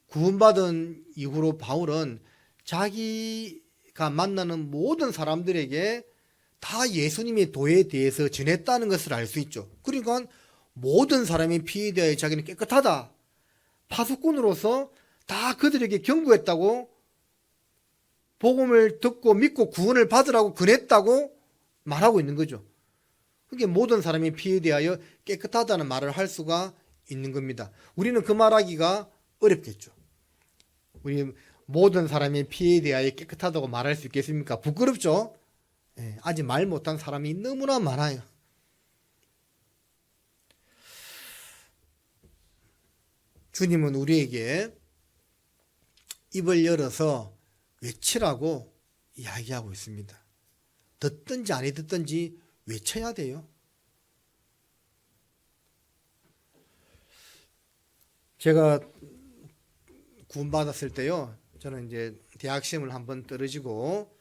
구원받은 이후로 바울은 자기가 만나는 모든 사람들에게 다 예수님의 도에 대해서 전했다는 것을 알 수 있죠. 그러니까 모든 사람의 피에 대하여 자기는 깨끗하다. 파수꾼으로서 다 그들에게 경고했다고 복음을 듣고 믿고 구원을 받으라고 그랬다고 말하고 있는 거죠. 그게 모든 사람이 피에 대하여 깨끗하다는 말을 할 수가 있는 겁니다. 우리는 그 말하기가 어렵겠죠. 우리 모든 사람이 피에 대하여 깨끗하다고 말할 수 있겠습니까? 부끄럽죠. 아직 말 못한 사람이 너무나 많아요. 주님은 우리에게 입을 열어서 외치라고 이야기하고 있습니다. 듣든지 안 듣든지 외쳐야 돼요. 제가 구원받았을 때요, 저는 이제 대학 시험을 한번 떨어지고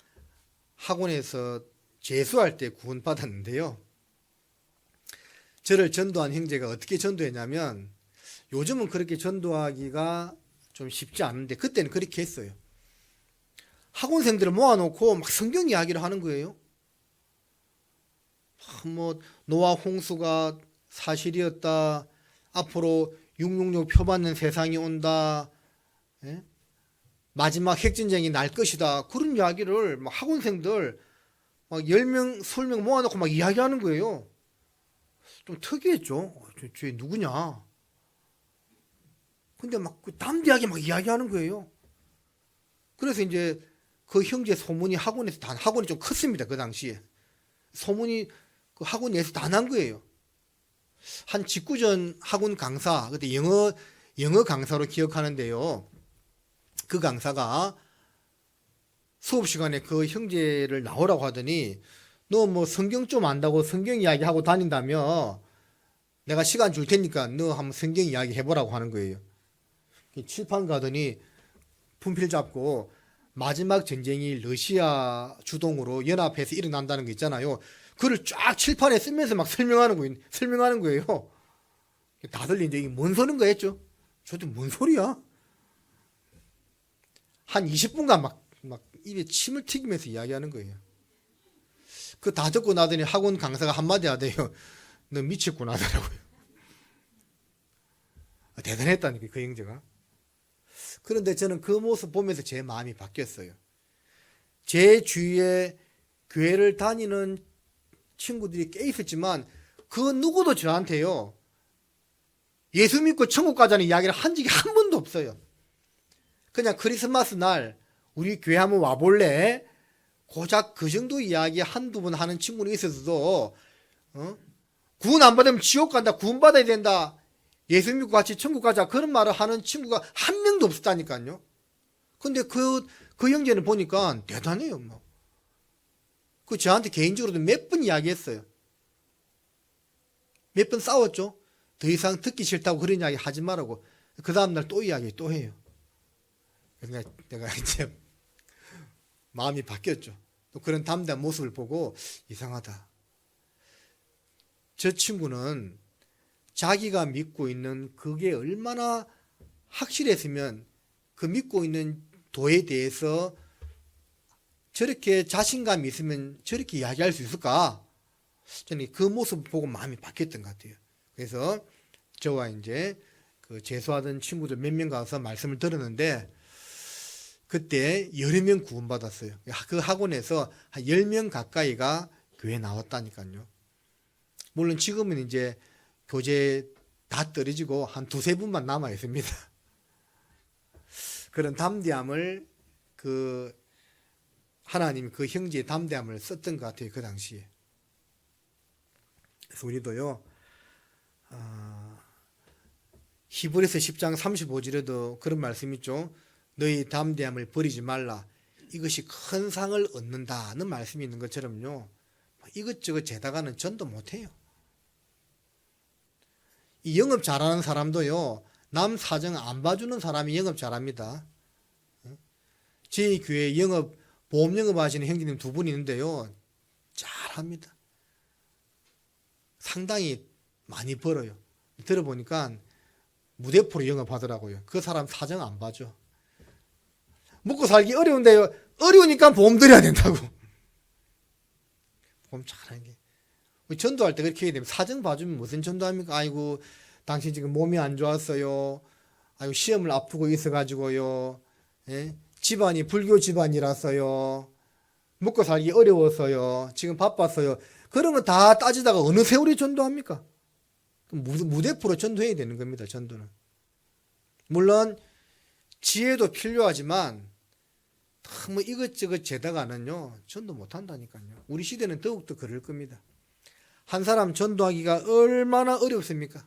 학원에서 재수할 때 구원받았는데요. 저를 전도한 형제가 어떻게 전도했냐면, 요즘은 그렇게 전도하기가 좀 쉽지 않은데 그때는 그렇게 했어요. 학원생들을 모아놓고 막 성경 이야기를 하는 거예요. 뭐 노아 홍수가 사실이었다, 앞으로 666 표받는 세상이 온다, 마지막 핵전쟁이 날 것이다, 그런 이야기를 막 학원생들 막 10명, 20명 모아놓고 막 이야기하는 거예요. 좀 특이했죠. 쟤 누구냐? 근데 막 담대하게 막 이야기하는 거예요. 그래서 이제 그 형제 소문이 학원에서 학원이 좀 컸습니다. 그 당시에 소문이 그 학원에서 다 난 거예요. 한 직구전 학원 강사, 그때 영어 강사로 기억하는데요. 그 강사가 수업 시간에 그 형제를 나오라고 하더니, 너 뭐 성경 좀 안다고 성경 이야기 하고 다닌다며 내가 시간 줄 테니까 너 한번 성경 이야기 해보라고 하는 거예요. 칠판 가더니 분필 잡고 마지막 전쟁이 러시아 주동으로 연합해서 일어난다는 거 있잖아요. 그걸 쫙 칠판에 쓰면서 막 설명하는 거예요. 다들 이제 이게 뭔 소린가 했죠. 저도 뭔 소리야? 한 20분간 막 입에 침을 튀기면서 이야기하는 거예요. 그 다 듣고 나더니 학원 강사가 한마디 하대요. 너 미쳤구나 하더라고요. 대단했다니까, 그 형제가. 그런데 저는 그 모습 보면서 제 마음이 바뀌었어요. 제 주위에 교회를 다니는 친구들이 꽤 있었지만 그 누구도 저한테요, 예수 믿고 천국 가자는 이야기를 한 적이 한 번도 없어요. 그냥 크리스마스 날 우리 교회 한번 와볼래? 고작 그 정도 이야기 한두 번 하는 친구는 있어서도 구원 안 받으면 지옥 간다, 구원 받아야 된다, 예수 믿고 같이 천국 가자, 그런 말을 하는 친구가 한 명도 없었다니까요. 근데 그 형제는 보니까 대단해요. 뭐. 그 저한테 개인적으로도 몇 번 이야기했어요. 몇 번 싸웠죠. 더 이상 듣기 싫다고 그런 이야기 하지 말라고. 그 다음날 또 이야기 또 해요. 그래서 내가 이제 마음이 바뀌었죠. 또 그런 담대한 모습을 보고 이상하다. 저 친구는 자기가 믿고 있는 그게 얼마나 확실했으면 그 믿고 있는 도에 대해서 저렇게 자신감이 있으면 저렇게 이야기할 수 있을까? 저는 그 모습을 보고 마음이 바뀌었던 것 같아요. 그래서 저와 이제 그 재수하던 친구들 몇 명 가서 말씀을 들었는데, 그때 여러 명 구원받았어요. 그 학원에서 한 10명 가까이가 교회 나왔다니까요. 물론 지금은 이제 교재 다 떨어지고 한 두세 분만 남아 있습니다. 그런 담대함을 하나님이 그 형제의 담대함을 썼던 것 같아요. 그 당시에. 그래서 우리도요, 히브리서 10장 35절에도 그런 말씀 있죠. 너희 담대함을 버리지 말라. 이것이 큰 상을 얻는다는 말씀이 있는 것처럼요, 이것저것 재다가는 전도 못해요. 이 영업 잘하는 사람도요, 남 사정 안 봐주는 사람이 영업 잘합니다. 저희 교회 보험 영업 하시는 형제님 두 분이 있는데요, 잘합니다. 상당히 많이 벌어요. 들어보니까 무대포로 영업하더라고요. 그 사람 사정 안 봐줘. 먹고 살기 어려운데요, 어려우니까 보험 드려야 된다고. 보험 잘하는 게. 전도할 때 그렇게 해야 됩니다. 사정 봐주면 무슨 전도합니까? 아이고, 당신 지금 몸이 안 좋았어요. 아이고, 시험을 앞두고 있어가지고요. 예? 집안이 불교 집안이라서요. 먹고 살기 어려워서요. 지금 바빠서요. 그런 거 다 따지다가 어느 세월에 전도합니까? 무대포로 전도해야 되는 겁니다. 전도는. 물론 지혜도 필요하지만 뭐 이것저것 재다가는요 전도 못한다니까요. 우리 시대는 더욱더 그럴 겁니다. 한 사람 전도하기가 얼마나 어렵습니까?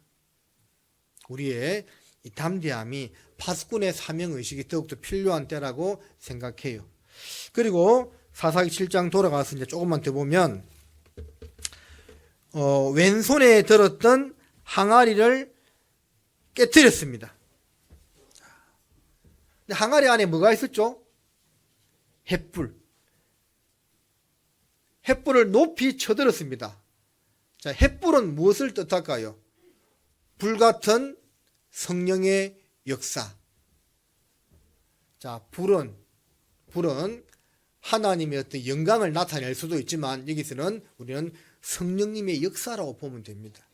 우리의 이 담대함이 파수꾼의 사명의식이 더욱더 필요한 때라고 생각해요. 그리고 사사기 7장 돌아가서 이제 조금만 더 보면 왼손에 들었던 항아리를 깨뜨렸습니다. 근데 항아리 안에 뭐가 있었죠? 횃불. 횃불을 높이 쳐들었습니다. 자, 횃불은 무엇을 뜻할까요? 불같은 성령의 역사. 자, 불은 하나님의 어떤 영광을 나타낼 수도 있지만 여기서는 우리는 성령님의 역사라고 보면 됩니다.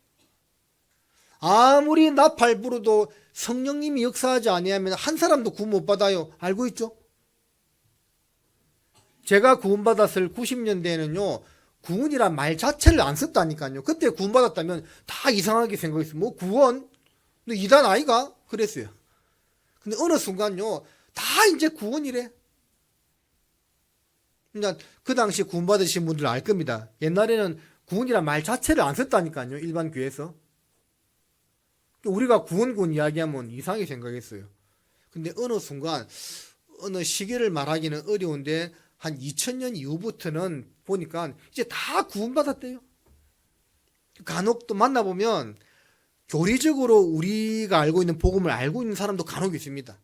아무리 나팔 불어도 성령님이 역사하지 아니하면 한 사람도 구원 못 받아요. 알고 있죠? 제가 구원받았을 90년대에는요 구원이란 말 자체를 안 썼다니까요. 그때 구원받았다면 다 이상하게 생각했어요. 뭐 구원? 너 이단 아이가? 그랬어요. 근데 어느 순간요 다 이제 구원이래. 그러니까 그 당시 구원받으신 분들 알 겁니다. 옛날에는 구원이란 말 자체를 안 썼다니까요. 일반 교회에서. 우리가 구원 이야기하면 이상하게 생각했어요. 근데 어느 순간 어느 시기를 말하기는 어려운데 한 2000년 이후부터는 보니까 이제 다 구원받았대요. 간혹 또 만나보면 교리적으로 우리가 알고 있는 복음을 알고 있는 사람도 간혹 있습니다.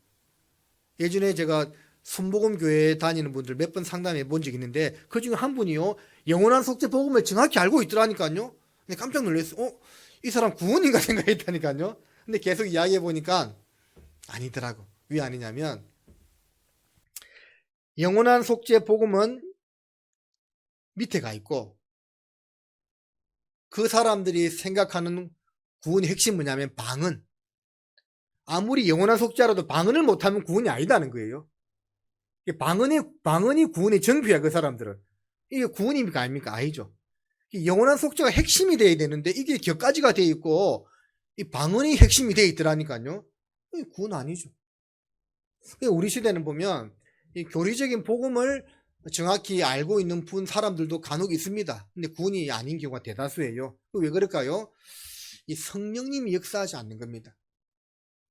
예전에 제가 순복음교회에 다니는 분들 몇 번 상담해 본 적이 있는데 그 중에 한 분이요 영원한 속죄 복음을 정확히 알고 있더라니까요. 근데 깜짝 놀랐어요. 이 사람 구원인가 생각했다니까요. 근데 계속 이야기해 보니까 아니더라고. 왜 아니냐면 영원한 속죄 복음은 밑에 가 있고 그 사람들이 생각하는 구원의 핵심이 뭐냐면 방언. 아무리 영원한 속죄라도 방언을 못하면 구원이 아니다는 거예요. 방언이 구원의 정비야, 그 사람들은. 이게 구원입니까? 아닙니까? 아니죠. 영원한 속죄가 핵심이 되어야 되는데 이게 격가지가 되어 있고 이 방언이 핵심이 되어 있더라니까요. 이게 구원 아니죠. 우리 시대는 보면 이 교리적인 복음을 정확히 알고 있는 사람들도 간혹 있습니다. 근데 구원이 아닌 경우가 대다수예요. 왜 그럴까요? 이 성령님이 역사하지 않는 겁니다.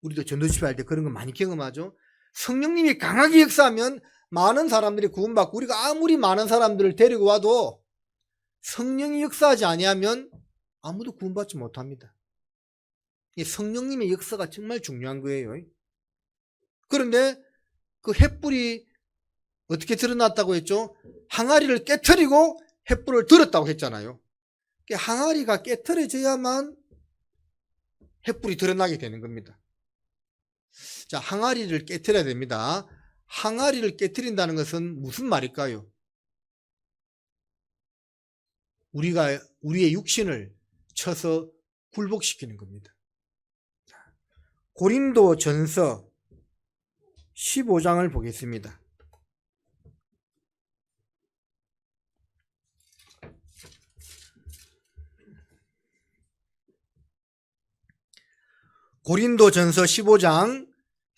우리도 전도집회 할 때 그런 거 많이 경험하죠. 성령님이 강하게 역사하면 많은 사람들이 구원받고 우리가 아무리 많은 사람들을 데리고 와도 성령이 역사하지 아니하면 아무도 구원받지 못합니다. 이 성령님의 역사가 정말 중요한 거예요. 그런데 그 횃불이 어떻게 드러났다고 했죠? 항아리를 깨트리고 횃불을 들었다고 했잖아요. 항아리가 깨트려져야만 횃불이 드러나게 되는 겁니다. 자, 항아리를 깨트려야 됩니다. 항아리를 깨트린다는 것은 무슨 말일까요? 우리의 육신을 쳐서 굴복시키는 겁니다. 고린도 전서 15장을 보겠습니다. 고린도 전서 15장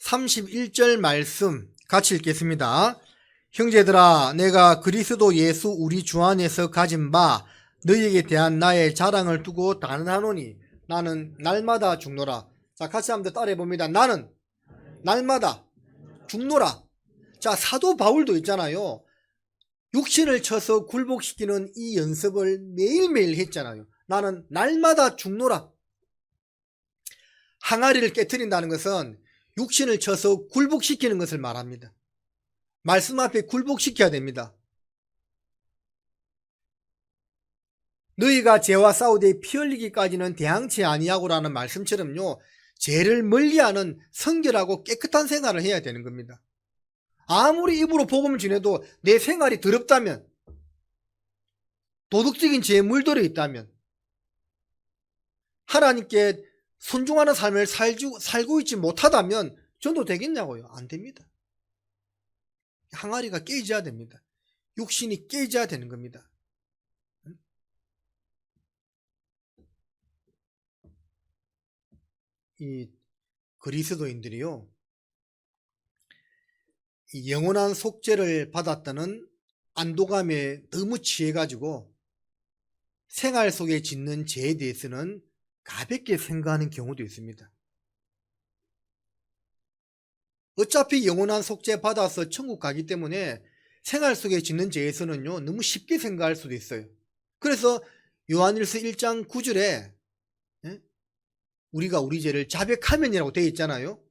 31절 말씀 같이 읽겠습니다. 형제들아, 내가 그리스도 예수 우리 주 안에서 가진 바 너희에게 대한 나의 자랑을 두고 단언하노니 나는 날마다 죽노라. 자, 같이 한번 따라해 봅니다. 나는 날마다 죽노라. 자, 사도 바울도 있잖아요. 육신을 쳐서 굴복시키는 이 연습을 매일매일 했잖아요. 나는 날마다 죽노라. 항아리를 깨트린다는 것은 육신을 쳐서 굴복시키는 것을 말합니다. 말씀 앞에 굴복시켜야 됩니다. 너희가 죄와 싸우되 피 흘리기까지는 대항치 아니하고라는 말씀처럼요, 죄를 멀리하는 성결하고 깨끗한 생활을 해야 되는 겁니다. 아무리 입으로 복음을 전해도 내 생활이 더럽다면, 도덕적인 죄에 물들어 있다면, 하나님께 순종하는 삶을 살고 있지 못하다면 전도 되겠냐고요? 안 됩니다. 항아리가 깨져야 됩니다. 육신이 깨져야 되는 겁니다. 이 그리스도인들이요, 이 영원한 속죄를 받았다는 안도감에 너무 취해가지고 생활 속에 짓는 죄에 대해서는 가볍게 생각하는 경우도 있습니다. 어차피 영원한 속죄 받아서 천국 가기 때문에 생활 속에 짓는 죄에서는요, 너무 쉽게 생각할 수도 있어요. 그래서 요한일서 1장 9절에 우리가 우리 죄를 자백하면이라고 되어 있잖아요.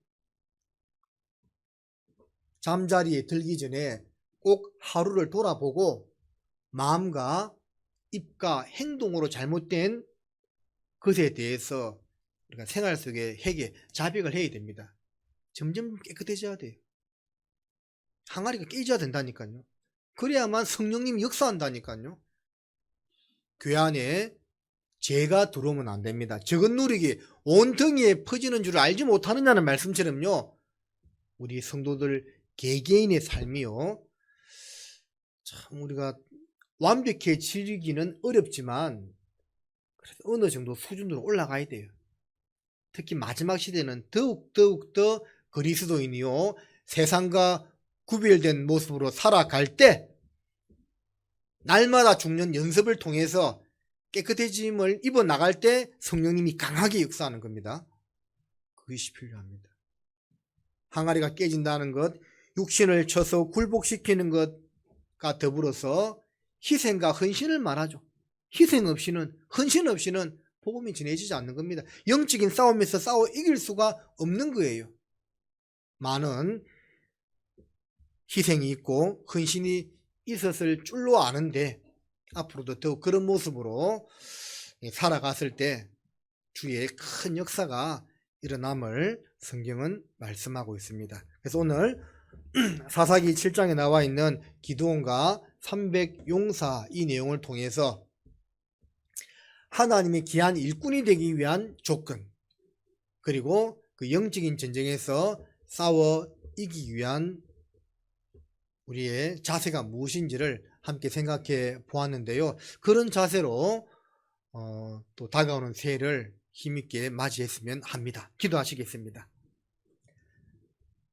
잠자리에 들기 전에 꼭 하루를 돌아보고 마음과 입과 행동으로 잘못된 것에 대해서 우리가 생활 속에 회개, 자백을 해야 됩니다. 점점 깨끗해져야 돼요. 항아리가 깨져야 된다니까요. 그래야만 성령님이 역사한다니까요. 교회 안에 죄가 들어오면 안 됩니다. 적은 누룩이 온덩이에 퍼지는 줄 알지 못하느냐는 말씀처럼요, 우리 성도들 개개인의 삶이요, 참 우리가 완벽해지기는 어렵지만 그래서 어느 정도 수준으로 올라가야 돼요. 특히 마지막 시대는 더욱 더 그리스도인이요, 세상과 구별된 모습으로 살아갈 때 날마다 죽는 연습을 통해서 깨끗해짐을 입어 나갈 때 성령님이 강하게 역사하는 겁니다. 그것이 필요합니다. 항아리가 깨진다는 것, 육신을 쳐서 굴복시키는 것과 더불어서 희생과 헌신을 말하죠. 희생 없이는, 헌신 없이는 복음이 전해지지 않는 겁니다. 영적인 싸움에서 싸워 이길 수가 없는 거예요. 많은 희생이 있고 헌신이 있었을 줄로 아는데 앞으로도 더욱 그런 모습으로 살아갔을 때 주의 큰 역사가 일어남을 성경은 말씀하고 있습니다. 그래서 오늘 사사기 7장에 나와 있는 기드온과 300용사 이 내용을 통해서 하나님의 귀한 일꾼이 되기 위한 조건, 그리고 그 영적인 전쟁에서 싸워 이기기 위한 우리의 자세가 무엇인지를 함께 생각해 보았는데요. 그런 자세로 또 다가오는 새해를 힘있게 맞이했으면 합니다. 기도하시겠습니다.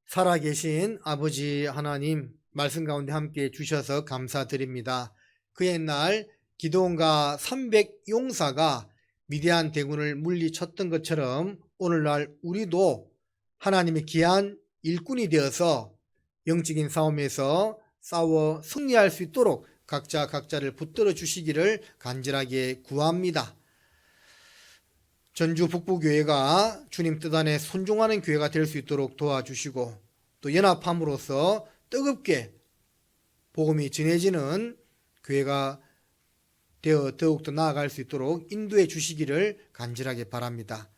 살아계신 아버지 하나님, 말씀 가운데 함께 주셔서 감사드립니다. 그 옛날 기드온과 300용사가 미디안 대군을 물리쳤던 것처럼 오늘날 우리도 하나님의 귀한 일꾼이 되어서 영적인 싸움에서 싸워 승리할 수 있도록 각자 각자를 붙들어 주시기를 간절하게 구합니다. 전주 북부교회가 주님 뜻 안에 순종하는 교회가 될 수 있도록 도와주시고, 또 연합함으로써 뜨겁게 복음이 전해지는 교회가 되어 더욱더 나아갈 수 있도록 인도해 주시기를 간절하게 바랍니다.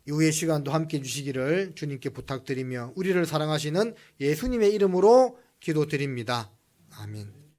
이후의 시간도 함께 해주시기를 주님께 부탁드리며 우리를 사랑하시는 예수님의 이름으로 기도드립니다. 아멘.